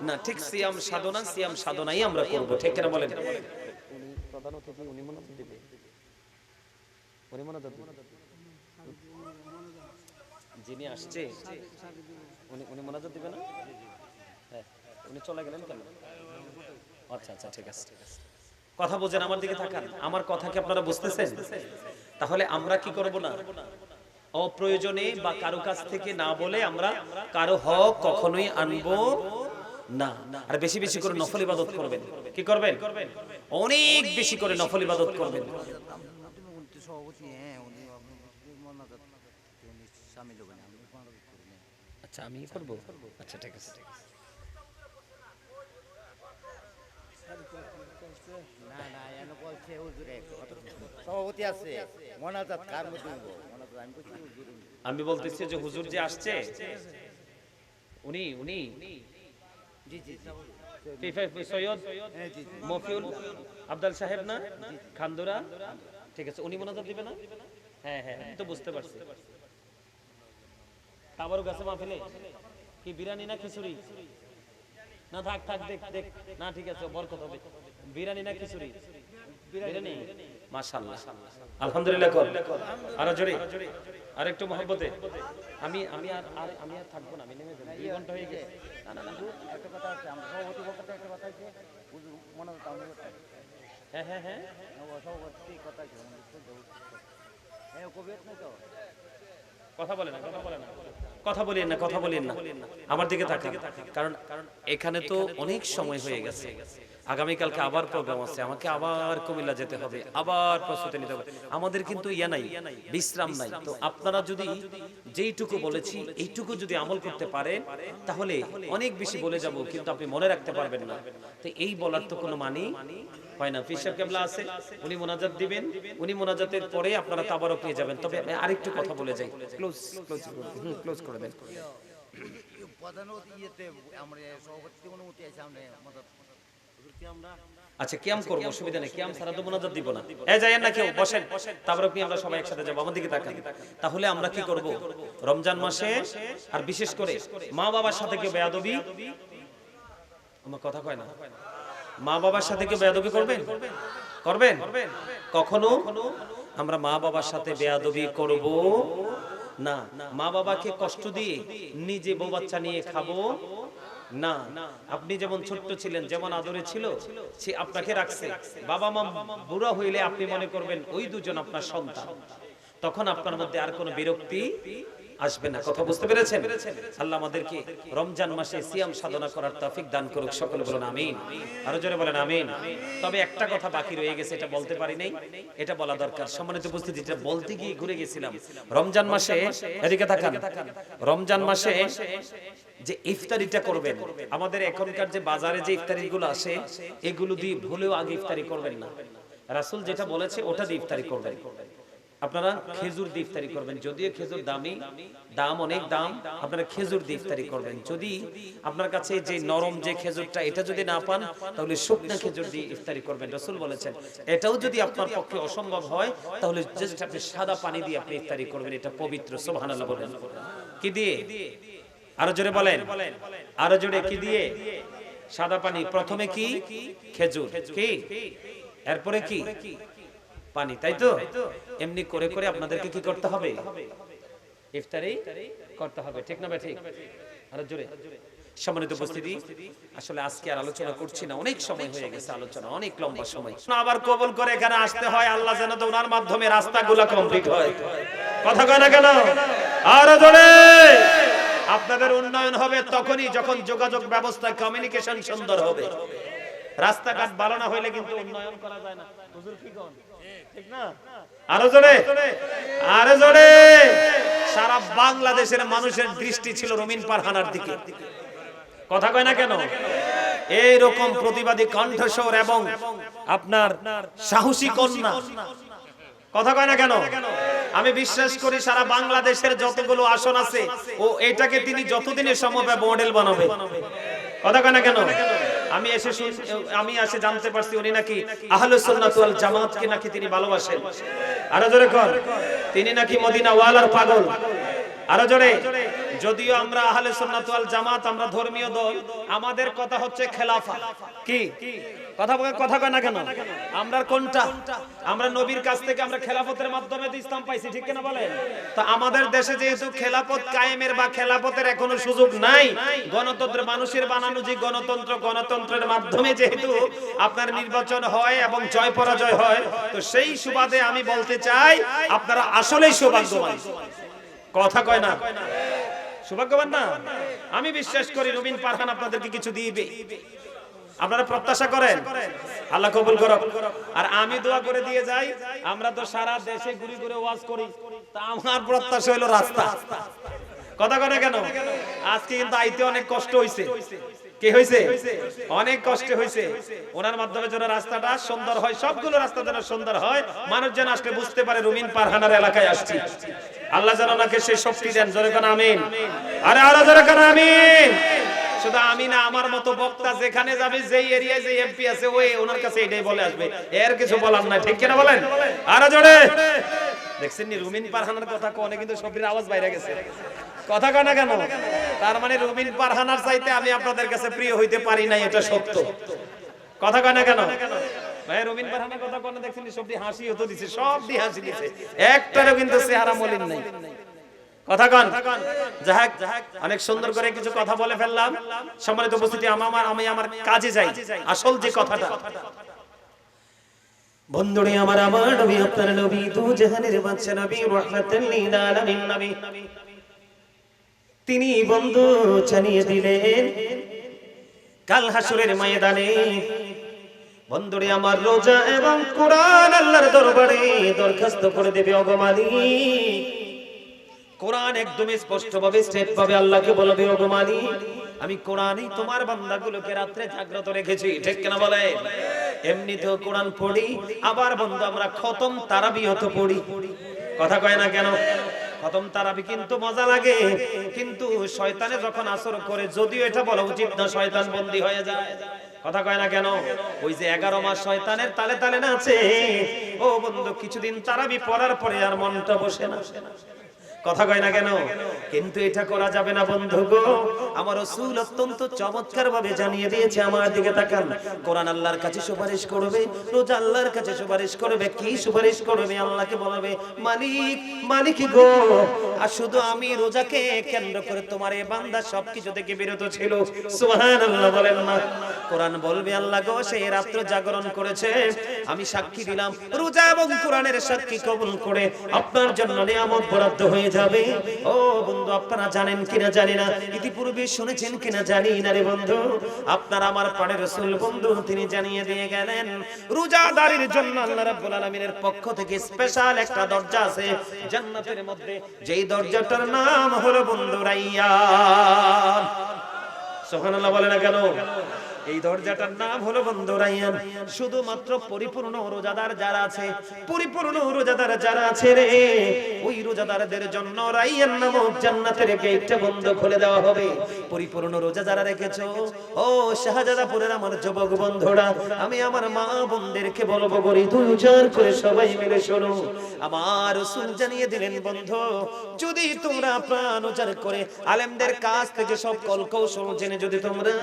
S1: না। ঠিক সিয়াম সাধনাই আমরা করব, ঠিক কিনা বলেন? উনি প্রধান অতিথি, উনি মনোযোগ দিবে, উনি মনোযোগ দিবে, যিনি আসছে উনি মনোযোগ দিবে না? হ্যাঁ, উনি চলে গেলেন কেন? আচ্ছা আচ্ছা, ঠিক আছে। কথা বুঝেন, আমার দিকে তাকান, আমার কথা কি আপনারা বুঝতেছেন? তাহলে আমরা কি করব না, অপ্রয়োজনে বা কারো কাছ থেকে না বলে আমরা কারো হক কখনোই আনবো না। আর বেশি বেশি করে নফল ইবাদত করবেন। কি করবেন? অনেক বেশি করে নফল ইবাদত করবেন। আচ্ছা, আমি করব? আচ্ছা, ঠিক আছে।
S2: না না এনে বলছে হুজুরে সভাপতি আছে মোনাজাত কার মধ্যে হইব মোনাজাত আমি বলছি হুজুর
S1: আমি বলতেছি যে হুজুর যে আসছে উনি উনি
S2: জি জি
S1: সৈয়দ
S2: হ্যাঁ জি
S1: মফিউল আব্দুল সাহেব না খান্দুরা ঠিক আছে উনি মোনাজাত দিবে না হ্যাঁ হ্যাঁ আমি তো বুঝতে পারছি খাবারও গেছে মাহফিলে কি বিরিয়ানি না খিচুড়ি না থাক থাক দেখ দেখ না ঠিক আছে বরকত হবে বিরিয়ানি না খিচুড়ি বিরিয়ানি মাশাআল্লাহ আলহামদুলিল্লাহ কর আরো জোরে আর একটু মহব্বতে আমি আমি আর আমি আর থাকবো না আমি নেমে যাব 2 ঘন্টা হয়ে গেছে না না না
S2: একটা কথা আছে আমরা সভাপতি বলতে একটা কথা আছে হুজুর মোনাজাত আমি
S1: হ্যাঁ হ্যাঁ হ্যাঁ
S2: সভাপতি কথা আছে হ্যাঁ কবির না তো
S1: কথা বলেন না কথা বলেন না কথা বলেন না কথা বলেন না আমার দিকে তাকান কারণ এখানে তো অনেক সময় হয়ে গেছে আগামী কালকে আবার প্রোগ্রাম আছে আমাকে আবার কুমিল্লা যেতে হবে আবার প্রস্তুতি নিতে হবে আমাদের কিন্তু ইয়া নাই বিশ্রাম নাই তো আপনারা যদি যেইটুকু বলেছি এইটুকু যদি আমল করতে পারেন তাহলে অনেক বেশি বলে যাব কিন্তু আপনি মনে রাখতে পারবেন না তো এই বলার তো কোনো মানে হয় না ফিশার কেবলা আছে উনি মোনাজাত দিবেন উনি মোনাজাতের পরে আপনারা তাবারক নিয়ে যাবেন তবে আমি আরেকটু কথা বলে যাই ক্লোজ করে দেন
S2: প্রধান ইয়েতে আমরা সভাপতি অনুমতি আছে আমরা মোনাজাত হুজুর কি আমরা
S1: আচ্ছা কিয়াম করব অসুবিধা নেই কিয়াম ছাড়া তো মোনাজাত দিব না যায়েন না কেউ বসেন তাবারক নিয়ে আমরা সবাই একসাথে যাব আমার দিকে তাকান তাহলে আমরা কি করব রমজান মাসে আর বিশেষ করে মা বাবার সাথে কেউ বেয়াদবি আমার কথা কয় না মা বাবার সাথে কি বেয়াদবি করবেন করবেন কখনো আমরা মা বাবার সাথে বেয়াদবি করব না মা বাবাকে কষ্ট দিয়ে নিজে বউ বাচ্চা নিয়ে খাবো না আপনি যেমন ছোট্ট ছিলেন যেমন আদরে ছিল সে আপনাকে রাখছে বাবা মা বুড়া হইলে আপনি মনে করবেন ওই দুজন আপনার সন্তান তখন আপনার মধ্যে আর কোনো বিরক্তি আসবে না কথা বুঝতে পেরেছেন আল্লাহ আমাদেরকে রমজান মাসে সিয়াম সাধনা করার তৌফিক দান করুক সকলে বলেন আমিন আরো জোরে বলেন আমিন তবে একটা কথা বাকি রয়ে গেছে এটা বলতে পারি নাই এটা বলা দরকার সম্মানিত উপস্থিতি এটা বলতে গিয়ে ঘুরে গেছিলাম রমজান মাসে এদিকে তাকান রমজান মাসে যে ইফতারিটা করবেন আমাদের এখনকার যে বাজারে যে ইফতারিগুলো আসে এগুলো দিয়ে ভুলেও আগে ইফতারি করবেন না রাসূল যেটা বলেছে ওটা দিয়ে ইফতারি করবেন আপনারা খেজুর দিয়ে ইফতারি করবেন যদিও খেজুর দাম অনেক দাম আপনারা খেজুর দিয়ে ইফতারি করবেন যদি আপনার কাছে যে নরম যে খেজুরটা এটা যদি না পান তাহলে শুকনো খেজুর দিয়ে ইফতারি করবেন রাসূল বলেছেন এটাও যদি আপনার পক্ষে অসম্ভব হয় তাহলে জাস্ট আপনি সাদা পানি দিয়ে আপনি ইফতারি করবেন এটা পবিত্র সুবহানাল্লাহ বলেন কি দিয়ে আরো জোরে বলেন আরো জোরে কি দিয়ে সাদা পানি প্রথমে কি খেজুর কি এরপরে কি পানি তাই তো এমনি করে করে আপনাদেরকে কি করতে হবে ইফতারি করতে হবে ঠিক না ভাই ঠিক আরো জোরে সম্মানিত উপস্থিতি আসলে আজকে আর আলোচনা করছি না অনেক সময় হয়ে গেছে আলোচনা অনেক লম্বা সময় আবার কবুল করে এখানে আসতে হয় আল্লাহ যেন তো ওনার মাধ্যমে রাস্তাগুলো কমপ্লিট হয় কথা কয় না কেন আরো জোরে আপনাদের উন্নয়ন হবে তখনই যখন যোগাযোগ ব্যবস্থা কমিউনিকেশন সুন্দর হবে রাস্তাঘাট ভালো না হইলে কিন্তু উন্নয়ন করা যায় না হুজুর কি কোন ঠিক না আরো জোরে সারা বাংলাদেশের মানুষের দৃষ্টি ছিল রমিন পারহানার দিকে কথা কয় না কেন এই রকম প্রতিবাদী কণ্ঠস্বর এবং আপনার সাহসী কন্যা কথা কয় না কেন আমি বিশ্বাস করি সারা বাংলাদেশের যতগুলো আসন আছে ও এটাকে তিনি যতদিনের সম্ভব মডেল বানাবে কথা কয় না কেন আমি এসে জানতে পারছি উনি নাকি আহলুস সুন্নাত ওয়াল জামাতকে নাকি তিনি ভালোবাসেন আরো জোরে কর তিনি নাকি মদিনা ওয়ালার পাগল আরো জোরে যদিও আমরা আহলে সুন্নাত ওয়াল জামাত আমরা ধর্মীয় দল আমাদের কথা হচ্ছে খেলাফা কি কথা কয় না কেন আমরা কোনটা আমরা নবীর কাছ থেকে আমরা খেলাফতের মাধ্যমে তো ইসলাম পাইছি ঠিক কিনা বলেন তো আমাদের দেশে যেহেতু খেলাফত কায়েমের বা খেলাফতের এখনো সুযোগ নাই গণতন্ত্র মানুষের বানানো যে গণতন্ত্রের মাধ্যমে যেহেতু আপনার নির্বাচন হয় এবং জয় পরাজয় হয় তো সেই সুবাদে আমি বলতে চাই আপনারা আসলেই সৌভাগ্যবান কথা কয় না সৌভাগ্যবান না আমি বিশ্বাস করি রবিন পারহান আপনাদেরকে কিছু দিবে আপনারা প্রত্যাশা করেন আল্লাহ কবুল করুক আর আমি দোয়া করে দিয়ে যাই আমরা তো সারা দেশে ঘুরে ঘুরে ওয়াজ করি তা আমার প্রত্যাশা হলো রাস্তা কথা কথা কেন? আজকে কিন্তু আইতে অনেক কষ্ট হইছে। কি হইছে? অনেক কষ্ট হইছে। ওনার মাধ্যমে যেন রাস্তাটা সুন্দর হয়, সবগুলো রাস্তা যেন সুন্দর হয়, মানুষ যেন আসলে বুঝতে পারে রুমিন পারহানার এলাকায় আসছি। আল্লাহ যেন ওনাকে সেই শক্তি দেন। জোরে কোন আমিন। আরে আরো জোরে কোন আমিন। শুধু আমি না, আমার মতো বক্তা যেখানে যাবে, যেই এরিয়ায় যে এমপি আছে ওই ওনার কাছে এটাই বলে আসবে, এর কিছু বলার নাই। ঠিক কিনা বলেন? আরো জোরে। দেখছেন নি রুমিন পারহানার কথা কোনে কিন্তু শফির আওয়াজ বাইরে গেছে। কথা কয় না কেন? তার মানে রুমিন পারহানার চাইতে আমি আপনাদের কাছে প্রিয় হইতে পারি নাই, এটা সত্য। কথা কয় না কেন? ভাই রুমিন পারহানার কথা কোনে দেখছেন নি? সবদি হাসি হতো দিছে, সবদি হাসি দিছে, একটারও কিন্তু চেহারা মলিন নাই। কথা কন। যাক, অনেক সুন্দর করে কিছু কথা বলে ফেললাম। সম্মানিত উপস্থিতি, আমি আমার কাজে যাই। আসল যে কথাটা, বন্ধুরে আমার নবী, আপনার নবী, দু জাহানের বাদশা নবী, রাহমাতাল লিল আলামিন নবী, তিনি বন্ধু জানিয়ে দিলেন কাল হাসরের ময়দানে বন্ধুরে আমার রোজা এবং কোরআন আল্লাহর দরবারে দরখাস্ত করে দেবে। ওগো মালিক, কোরআন একদম স্পষ্ট ভাবে স্ট্রেট ভাবে আল্লাহকে বলবে, ওগো মালিক, আমি কোরআনই তোমার বান্দাগুলোকে রাতে জাগ্রত রেখেছি। ঠিক কিনা বলে? এমনিতেও কোরআন পড়ি, আবার বন্ধু আমরা খতম তারাবিও তো পড়ি। কথা কয় না কেন? খতম তারাবি কিন্তু মজা লাগে, কিন্তু শয়তানে যখন আসর করে, যদিও এটা বলা উচিত না, শয়তান বন্দী হয়ে যায়। কথা কয় না কেন? ওই যে 11 মাস শয়তানের তালে তালে নাচে। ও বন্ধু, কিছুদিন তারাবি পড়ার পরে আর মনটা বসে না। কথা কয় না কেন? কিন্তু এটা করা যাবে না বন্ধু গো। আমার রাসূল অত্যন্ত চমৎকার ভাবে জানিয়ে দিয়েছে। আমার দিকে তাকান। কোরআন আল্লাহর কাছে সুপারিশ করবে, রোজা আল্লাহর কাছে সুপারিশ করবে। কি সুপারিশ করবে? আল্লাহকে বলবে, মালিক, মালিক গো, আর শুধু আমি রোজাকে কেন্দ্র করে তোমার এই বান্দা সবকিছু থেকে বিরত ছিল। সুবহানাল্লাহ বলেন না? কোরআন বলবে, আল্লাহ গো, সেই রাত্র জাগরণ করেছে, আমি সাক্ষী দিলাম, রোজা এবং কোরআনের সাক্ষী কবুল করে আপনার জন্য নিয়ামত বরাদ্দ হয়ে যাবে। ও বন্ধু, আপনারা জানেন কিনা জানি না, ইতিপূর্বে শুনেছেন কিনা জানি না রে বন্ধু, আপনার আমার প্রাণের রাসূল বন্ধু তিনি জানিয়ে দিয়ে গেলেন, রোজাদারের জন্য আল্লাহ রাব্বুল আলামিনের পক্ষ থেকে স্পেশাল একটা দরজা আছে জান্নাতের মধ্যে, যেই দরজাটার নাম হলো বন্ধু রাইয়ান। সুবহানাল্লাহ বলে না কেন? এই দরজাটার নাম হলো বন্ধু রাইয়ান। শুধুমাত্র পরিপূর্ণ রোজাদার যারা আছে, পরিপূর্ণ রোজাদার যারা আছে রে, ওই রোজাদারদের জন্য রাইয়ান নামক জান্নাতের গেটটা বন্ধ খুলে দেওয়া হবে। পরিপূর্ণ রোজা যারা রেখেছো, ও শাহজাদাপুরের আমার যুবক বন্ধুরা, আমি আমার মা বোনদেরকে বলবো, গরি দুই চার করে সবাই মিলে শোনো। আমার রাসূল জানিয়ে দিলেন, বন্ধু, যদি তোমরা প্রাণ উজাড় করে আলেমদের কাছ থেকে সব কলকৌশল জেনে যদি তোমরা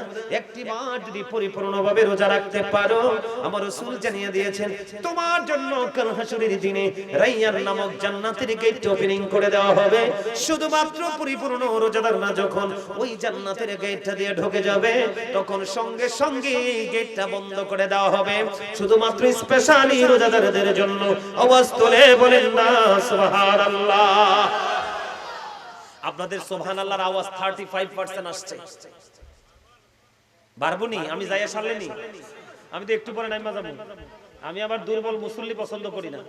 S1: একটি মাস যদি পরিপূর্ণভাবে রোজা রাখতে পারো, আমার রাসূল জানিয়ে দিয়েছেন তোমার জন্য কাল হাসরের দিনে রাইয়ান নামক জান্নাতের গেট ওপেনিং করে দেওয়া হবে। শুধুমাত্র পরিপূর্ণ রোজাদাররা যখন ওই জান্নাতের গেটটা দিয়ে ঢুকে যাবে, তখন সঙ্গে সঙ্গে এই গেটটা বন্ধ করে দেওয়া হবে শুধুমাত্র স্পেশালি রোজাদারদের জন্য। আওয়াজ তুলে বলেন না সুবহানাল্লাহ। আপনাদের সুবহানাল্লাহর আওয়াজ 35% আসছে। বারবুনি আমি যাইয়া সারলেনি, আমি তো একটু পরে নাইমা যাবো। আমি আবার দুর্বল মুসল্লি পছন্দ করি না।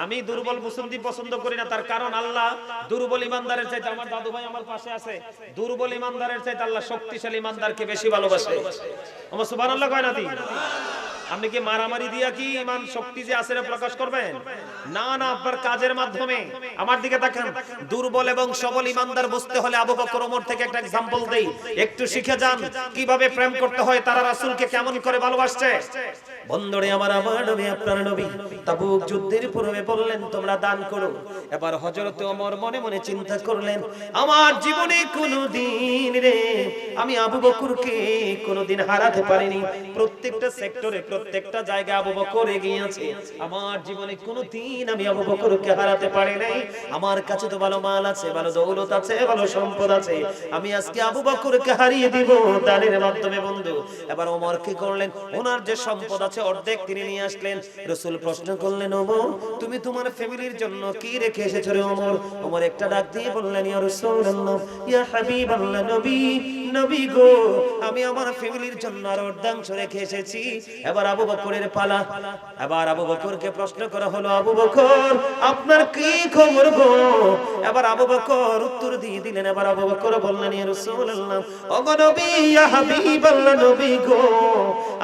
S1: আমি দুর্বল মুসল্লি পছন্দ করি না, তার কারণ আল্লাহ দুর্বল ইমানদারের চাইতে, আমার দাদু ভাই আমার পাশে আছে, দুর্বল ইমানদারের চাইতে আল্লাহ শক্তিশালী ইমানদারকে বেশি ভালোবাসে। আমার সুবহানাল্লাহ কয় না? আপনি কি মারামারি দিয়া কি ইমান শক্তি যে আছে প্রকাশ করবেন? না না, আপনার কাজের মাধ্যমে। আমার দিকে তাকান। দুর্বল এবং সবল ইমানদার বুঝতে হলে আবু বকর ওমর থেকে একটা एग्जांपल দেই, একটু শিখে যান কিভাবে প্রেম করতে হয়, তারা রাসূলকে কেমন করে ভালোবাসছে। বন্ধুরে আমার নবী, আপনার নবী তাবুক যুদ্ধের পূর্বে বললেন তোমরা দান করো। এবার হযরত ওমর মনে মনে চিন্তা করলেন, আমার জীবনে কোনোদিন রে আমি আবু বকরকে কোনোদিন হারাতে পারিনি। প্রত্যেকটা সেক্টরে, প্রত্যেকটা জায়গায় আবু বকর এগিয়ে আছে। আমার জীবনে কোনোদিন আমি আবু বকরকে হারাতে পারি নাই। আমার কাছে তো ভালো মাল আছে, ভালো দৌলত আছে, ভালো সম্পদ আছে, আমি আজকে আবু বকরকে হারিয়ে দিব দানের মাধ্যমে। বন্ধু, এবার ওমর কি করলেন? ওনার যে সম্পদ আছে অর্ধেক তিনি নিয়ে আসলেন। রাসূল প্রশ্ন করলেন, ওমর তুমি তোমার ফ্যামিলির জন্য কি রেখে এসেছো রে ওমর? ওমর একটা ডাক দিয়ে বললেন, ইয়া রাসূলুল্লাহ, ইয়া হাবিবাল্লাহ, নবী, নবী গো, আমি আমার ফ্যামিলির জন্য আর অর্ধাংশ রেখে এসেছি। এবার আবু বকরের পালা। এবার আবু বকরকে প্রশ্ন করা হলো, আবু বকর আপনার কি খবর গো? এবার আবু বকর উত্তর দিয়ে দিলেন। এবার আবু বকর বললেন, ইয়া রাসূলুল্লাহ, ওগো নবী, ইয়া হাবিবাল্লাহ নবী গো,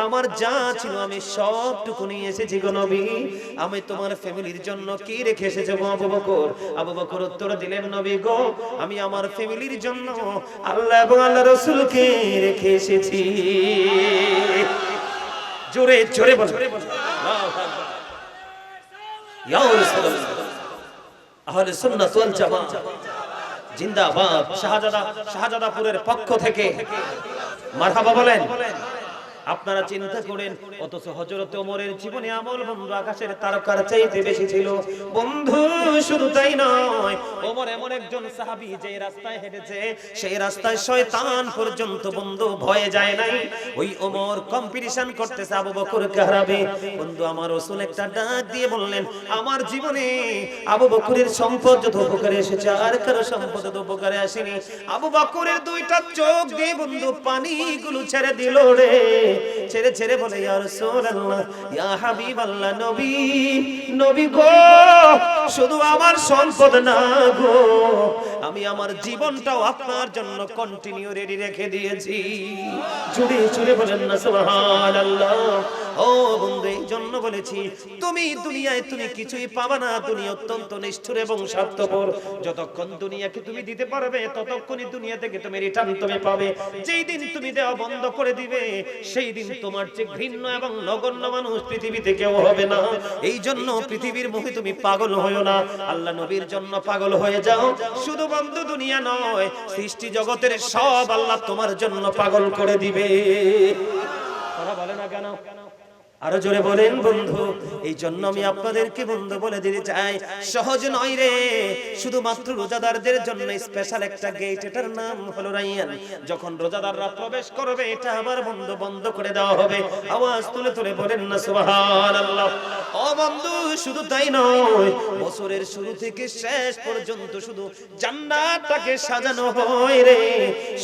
S1: আমার যা ছিল আমি সবটুকু নিয়ে এসেছি গো নবী। আমি তোমার ফ্যামিলির জন্য কি রেখে এসেছি গো আবু বকর? আবু বকর উত্তর দিলেন, নবী গো, আমি আমার ফ্যামিলির জন্য আল্লাহ এবং আল্লাহ রাসূলকে রেখে এসেছি। জোরে জোরে বল, আল্লাহু আকবার। ইয়া রাসূলুল্লাহ, আহলে সুন্নাত ওয়াল জামাত জিন্দাবাদ। শাহজাদাপুরের পক্ষ থেকে মারহাবা বলেন। আপনারা চিন্তা করেন, অথচ হযরত ওমরের জীবনে আমল বন্ধু আকাশের তারকার চাইতে বেশি ছিল বন্ধু। শুধু তাই নয়, ওমর এমন একজন সাহাবী যে রাস্তায় হেঁটেছে সেই রাস্তায় শয়তান পর্যন্ত বন্ধু ভয়ে যায় নাই। ওই ওমর কম্পিটিশন করতেছে আবু বকরকে হারাবে। বন্ধু আমার রাসূল একটা ডাক দিয়ে বললেন, আমার জীবনে আবু বকরের সম্পদ যত উপকারে এসেছে আর কারো সম্পদ যত উপকারে আসেনি। আবু বকরের দুইটা চোখ দিয়ে বন্ধু পানিগুলো ছেড়ে দিল রে, ছেড়ে ছেড়ে বলে, ইয়া রাসূলুল্লাহ, ইয়া হাবিবাল্লাহ নবী, নবী গো, শুধু আমার সম্পদ না গো, আমি আমার জীবনটাও আপনার জন্য কন্টিনিউ রেডি রেখে দিয়েছি। জুড়ে জুড়ে বলেন না সুবহানাল্লাহ। ও বন্ধু, এই জন্য বলেছি তুমি দুনিয়ায় তুমি কিছুই পাবা না। দুনিয়া অত্যন্ত নিষ্ঠুর এবং স্বার্থপর। যতক্ষণ দুনিয়াকে তুমি দিতে পারবে ততক্ষণই দুনিয়া থেকে তুমি রিটার্ন তুমি পাবে। যেই দিন তুমি দেওয়া বন্ধ করে দিবে সেই দিন তোমার চেয়ে ঘৃণ্য এবং নগণ্য মানুষ পৃথিবীতে কেউ হবে না। এই জন্য পৃথিবীর মোহে তুমি পাগল হয়ো না, আল্লাহ নবীর জন্য পাগল হয়ে যাও। শুধু বন্ধু দুনিয়া নয়, সৃষ্টি জগতের সব আল্লাহ তোমার জন্য পাগল করে দিবে। কথা বলে না কেন? আরো জোরে বলেন বন্ধু। এই জন্য আমি আপনাদেরকে বন্ধু বলে দিতে চাই, সহজ নয় রে। শুধুমাত্র রোজাদারদের জন্য স্পেশাল একটা গেট, এটার নাম হলো রাইয়ান। যখন রোজাদাররা প্রবেশ করবে এটা আবার বন্ধ বন্ধ করে দেওয়া হবে। আওয়াজ তুলে তুলে বলেন না সুবহানাল্লাহ। ও বন্ধু, শুধু তাই নয়, বছরের শুরু থেকে শেষ পর্যন্ত শুধু জান্নাতটাকে সাজানো হয় রে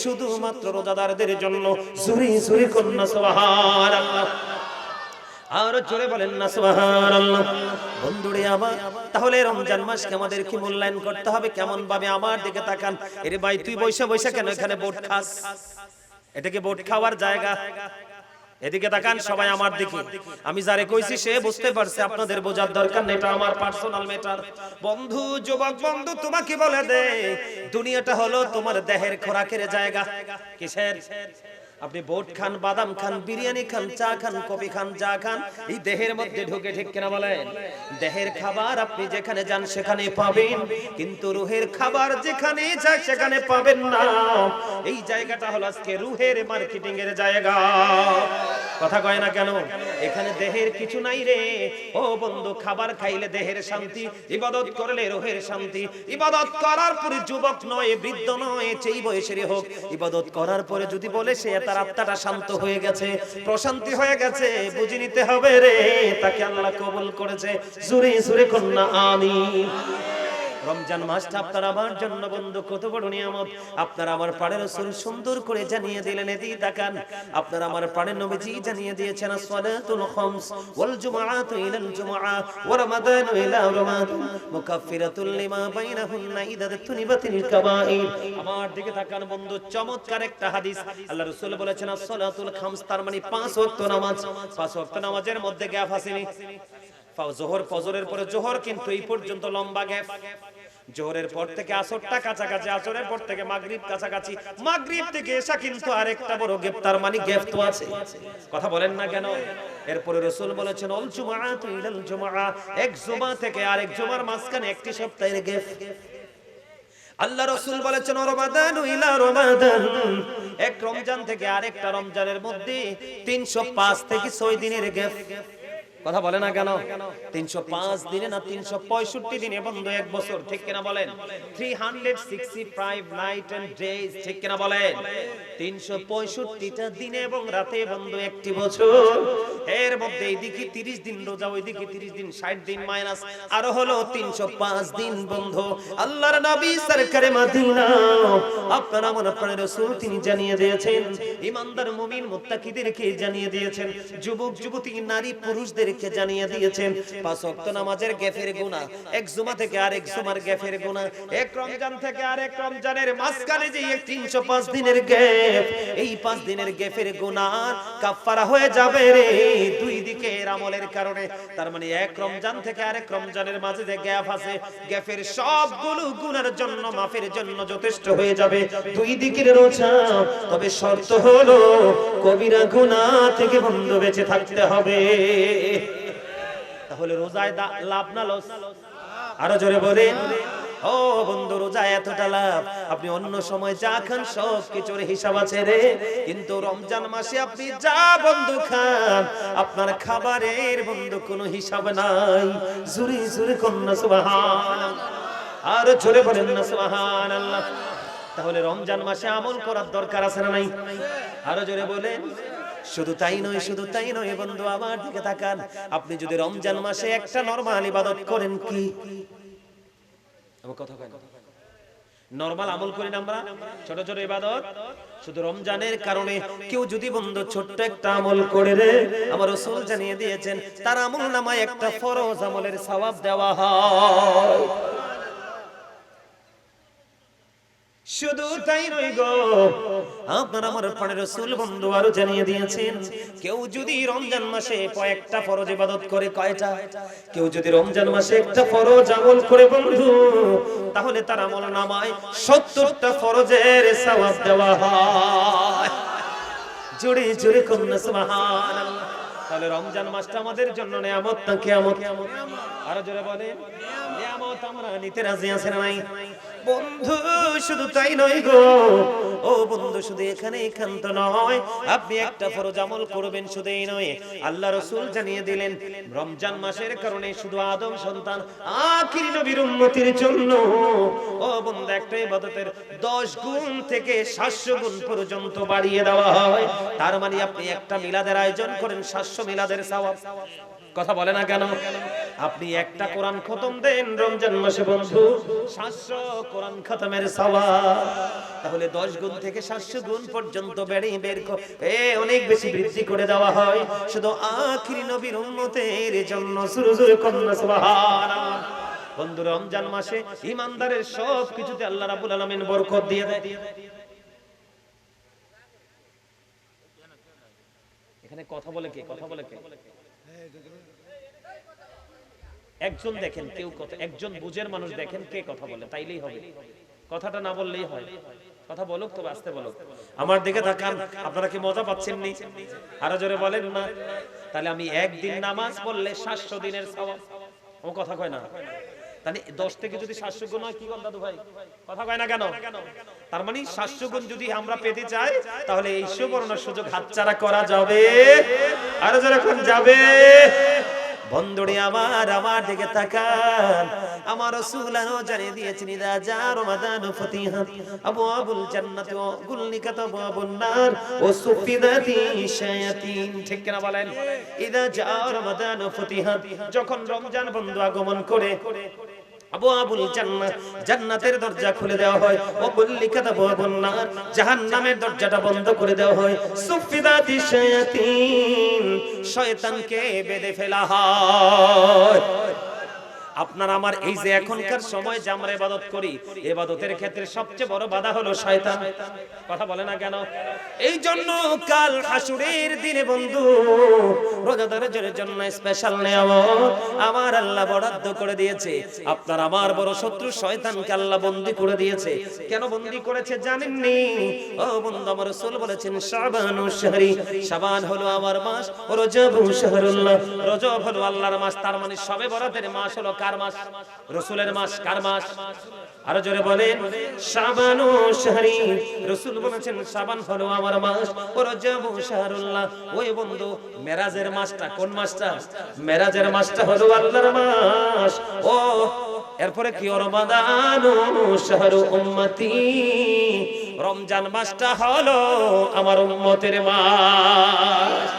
S1: শুধুমাত্র রোজাদারদের জন্য। জোরে জোরে করুন না সুবহানাল্লাহ। আর জোরে বলেন না সুবহানাল্লাহ। বন্ধুরে আমার, তাহলে রমজান মাসকে আমাদের কি মূল্যায়ন করতে হবে কেমন ভাবে? আমার দিকে তাকান। এরে ভাই, তুই বৈশা বৈশা কেন এখানে বোট খাস? এটা কি বোট খাওয়ার জায়গা? এদিকে তাকান সবাই আমার দিকে। আমি যারে কইছি সে বুঝতে পারছে, আপনাদের বোঝার দরকার নেই, এটা আমার পার্সোনাল ম্যাটার। বন্ধু, যুবক বন্ধু, তোমাকে বলে দে, দুনিয়াটা হলো তোমার দেহের খোরাকের জায়গা। কিসের? আপনি বোট খান, বাদাম খান, বিরিয়ানি খান, চা খান, কফি খান, যা খান, এই দেহের মধ্যে ঢুকে, ঠিক কিনা বলেন? দেহের খাবার আপনি যেখানে যান সেখানে পাবেন, কিন্তু রুহের খাবার যেখানে যায় সেখানে পাবেন না। এই জায়গাটা হলো আজকে রুহের মার্কেটিং এর জায়গা। কথা কয় না কেন? এখানে দেহের কিছু নাই রে। ও বন্ধু, খাবার খাইলে দেহের শান্তি, ইবাদত করলে রুহের শান্তি। ইবাদত করার পরে যুবক নয়, বৃদ্ধ নয়, যেই বয়সেরই হোক, ইবাদত করার পরে যদি বলে সে তার আত্মাটা শান্ত হয়ে গেছে, প্রশান্তি হয়ে গেছে, বুঝে নিতে হবে রে তাকে আল্লাহ কবুল করেছে। জোরে জোরে কন্যা আমিন। রমজান মাসটা আপনার আমার জন্য বন্ধু কত বড় নিয়ামত। আপনার আমার প্রাণের রাসূল সুন্দর করে জানিয়ে দিলেন। এদিকে তাকান, আপনার আমার প্রাণের নবীজি জানিয়ে দিয়েছেন, আসসালাতুল খামস ওয়াল জুমআতু ইলাল জুমআ ওয়া রমাদানু ইলা রমাদান মুকাফফিরাতুল লিমা বাইনাহুন্না ইযা তুনিবাতিল কাবাইর। আমার দিকে তাকান বন্ধু, চমৎকার একটা হাদিস। আল্লাহ রাসূল বলেছেন, আসসালাতুল খামস, তার মানে 5 ওয়াক্ত নামাজ। 5 ওয়াক্ত নামাজের মধ্যে গ্যাপ আসেনি। জোহর, ফজরের পরে জোহর, কিন্তু এই পর্যন্ত লম্বা গ্যাপ। জোহরের পর থেকে আসরটা কাছাকাছি, আসরের পর থেকে মাগরিব কাছাকাছি, মাগরিব থেকে এশা কিন্তু আরেকটা বড় গ্যাপ, তার মানে গ্যাপ তো আছে। কথা বলেন না কেন? এরপরে রাসূল বলেছেন, আল জুমআতু ইলাল জুমআ, এক জুমা থেকে আরেক জুমার মাঝখানে একটি সপ্তাহের গ্যাপ। আল্লাহ রাসূল বলেছেন, রমাদানু ইলা রমাদান, এক রমজান থেকে আরেকটা রমজানের মধ্যে 305 থেকে 6 দিনের গ্যাপ। কথা বলে না কেন? 305 দিনে না 365 দিনে বন্ধু এক বছর, ঠিক কিনা বলেন? 365 নাইট এন্ড ডেজ, ঠিক কিনা বলেন? 365টা দিনে এবং রাতে বন্ধু একটি বছর। এর মধ্যে এইদিকে 30 দিন রোজা, ওইদিকে 30 দিন, 60 দিন মাইনাস আরো হলো 305 দিন বন্ধু। আল্লাহর নবী সরকারে মদিনা আপনার আমার প্রাণের রাসূল তিনি জানিয়ে দিয়েছেন, ঈমানদার মুমিন মুত্তাকিদেরকে জানিয়ে দিয়েছেন, যুবক যুবতী নারী পুরুষদেরকে জানিয়ে দিয়েছেন 5 ওয়াক্ত নামাজের গ্যাফের গুনাহ, এক জুমা থেকে আরেক জুমার গ্যাফের গুনাহ, এক রমজান থেকে আরেক রমজানের মাঝখানে যে 305 দিনের গ্যাপ, এই 5 দিনের গ্যাফের গুনাহ কাফারা হয়ে যাবে রে দুই দিকের আমলের কারণে। তার মানে এক রমজান থেকে আরেক রমজানের মাঝে যে গ্যাপ আছে, গ্যাপের সবগুলো গুনার জন্য মাফের জন্য যথেষ্ট হয়ে যাবে দুই দিকের রোজা। তবে শর্ত হলো কবিরা গুনাহ থেকে বন্ধু বেঁচে থাকতে হবে। তাহলে রোজায় লাভ না লস? আরো জোরে বলেন। ও বন্ধু, রোজা এতটা লাভ, আপনি অন্য সময় যা খান সব কিছুর হিসাব আছে রে, কিন্তু রমজান মাসে আপনি যা বন্ধু খান আপনার খাবারের বন্ধু কোনো হিসাব নাই। জোরে জোরে কন্যা সুবহানাল্লাহ, আর জোরে বলেন না সুবহানাল্লাহ। তাহলে রমজান মাসে আমল করার দরকার আছে না নাই? আরো জোরে বলেন। শুধু তাই নয়, শুধু তাই নয় বন্ধু, আমার দিকে তাকান। আপনি যদি রমজান মাসে একটা নরমাল ইবাদত করেন, কি আমার কথা কয় না, নরমাল আমল করি না আমরা, ছোট ছোট ইবাদত, শুধু রমজানের কারণে কেউ যদি বন্ধু ছোট্ট একটা আমল করে রে, আমার রাসূল জানিয়ে দিয়েছেন তার আমল নামায় একটা ফরজ আমলের সওয়াব দেওয়া হয়। শুধু তাই নয় গো, আপনার আমার প্রাণের রাসূল বন্ধু আরো জানিয়ে দিয়েছেন, কেউ যদি রমজান মাসে কয়েকটা ফরজ ইবাদত করে, কয়টা? কেউ যদি রমজান মাসে একটা ফরজ আমল করে বন্ধু, তাহলে তার আমল নামায় 70টা ফরজের সওয়াব দেওয়া হয়। জোরে জোরে কন্যা সুবহানাল্লাহ। তাহলে রমজান মাসটা আমাদের জন্য নিয়ামত না কিয়ামত? আরো জোরে বলেন, নিয়ামত আমরা নিতে রাজি আছি না নাই? বন্ধু শুধু তাই নয় গো, ও বন্ধু শুধু এখানে একান্ত নয়, আপনি একটা ফরজ আমল করবেন শুধুই নয়, আল্লাহ রাসূল জানিয়ে দিলেন রমজান মাসের কারণে শুধু আদম সন্তান আখির নবীর উম্মতের জন্য ও বন্ধু একটা ইবাদতের 10 গুণ থেকে 700 গুণ পর্যন্ত বাড়িয়ে দেওয়া হয়। তার মানে আপনি একটা মিলাদের আয়োজন করেন, 700 মিলাদের সওয়াব। কথা বলে না কেন? আপনি একটা কোরআন খতম দেন রমজান মাসে বন্ধু, 700 কোরআন খতমের সওয়াব। তাহলে 10 গুণ থেকে 700 গুণ পর্যন্ত অনেক বেশি বৃদ্ধি করে দেওয়া হয় শুধু আখির নবীর উম্মতের জন্য। সুরে সুরে কন্যা সুবহানাল্লাহ। বন্ধু রমজান মাসে ঈমানদারের সব কিছুতে আল্লাহ রাব্বুল আলামিন বরকত দিয়ে দেয়। এখানে কথা বলে কে? কথা বলে কে? একজন দেখেন, কেউ কথা, একজন বুঝের মানুষ দেখেন কে কথা বলে, তাইলেই হবে। কথাটা না বললেই হয়। কথা বলুক, তবে আস্তে বলুক। আমার দিকে তাকান, আপনারা কি মজা পাচ্ছেন নি? আরো জোরে বলেন না। তাহলে আমি একদিন নামাজ পড়লে 700 দিনের সওয়াব। ও কথা কয় না? তাহলে 10 থেকে যদি 700 গুণ হয়, কি বল দাদু ভাই? কথা কয় না কেন? তার মানে 700 গুণ যদি আমরা পেতে চাই, তাহলে এই সুবর্ণ সুযোগ হাতছাড়া করা যাবে? আরো জোরে কোন যাবে? বন্ধুরে আমার দিকে তাকান, আমার রাসূল জানিয়ে দিয়েছেন ইদা জা রমাদান ফাতিহাত আবওয়াবুল জান্নাতি ওয়া গুলনিকাত আবওয়াবুন নার ওয়া সুফিদাতি শায়াতিন। ঠিক কিনা বলেন? ইদা জা রমাদান ফাতিহাত, যখন রমজান বন্ধু আগমন করে আবওয়াবুল জান্নাত, জান্নাতের দরজা খুলে দেওয়া হয়, ও গুলনিকাত আবওয়াবুন নার, জাহান্নামের দরজাটা বন্ধ করে দেওয়া হয়, সুফিদাতি শায়াতিন, শয়তানকে বেঁধে ফেলা হয়। আপনার আমার এই যে এখনকার সময় যে আমরা ইবাদত করি, ইবাদতের ক্ষেত্রে সবচেয়ে বড় বাধা হলো শয়তান। কথা বলে না কেন? এই জন্য কাল হাসুরের দিনে বন্ধু রোজাদারের জন্য স্পেশাল নিয়ামত আমার আল্লাহ বরাদ্দ করে দিয়েছে। আপনার আমার বড় শত্রু শয়তানকে আল্লাহ বন্দী করে দিয়েছে। কেন বন্দী করেছে জানেননি? ও বন্ধু, আমার রাসূল বলেছেন শাবানু শাহরি, শাবান হলো আমার মাস, রজবু শাহরুল্লাহ, রজব হলো আল্লাহর মাস। তার মানে শবে বরাতের মাস হলো কার মাস? রাসূলের মাস। কার মাস? আরো জোরে বলেন শাবানু শাহরি। রাসূল বলেছেন শাবান হলো আমার মাস, ও রজবু শাহরুল্লাহ। ওই বন্ধু মেরাজের মাসটা কোন মাসটা? মেরাজের মাসটা হলো আল্লাহর মাস। ও এরপরে কি? রমাদানু শাহরু উম্মতি। রমজান মাসটা হলো আমার উম্মতের মাস।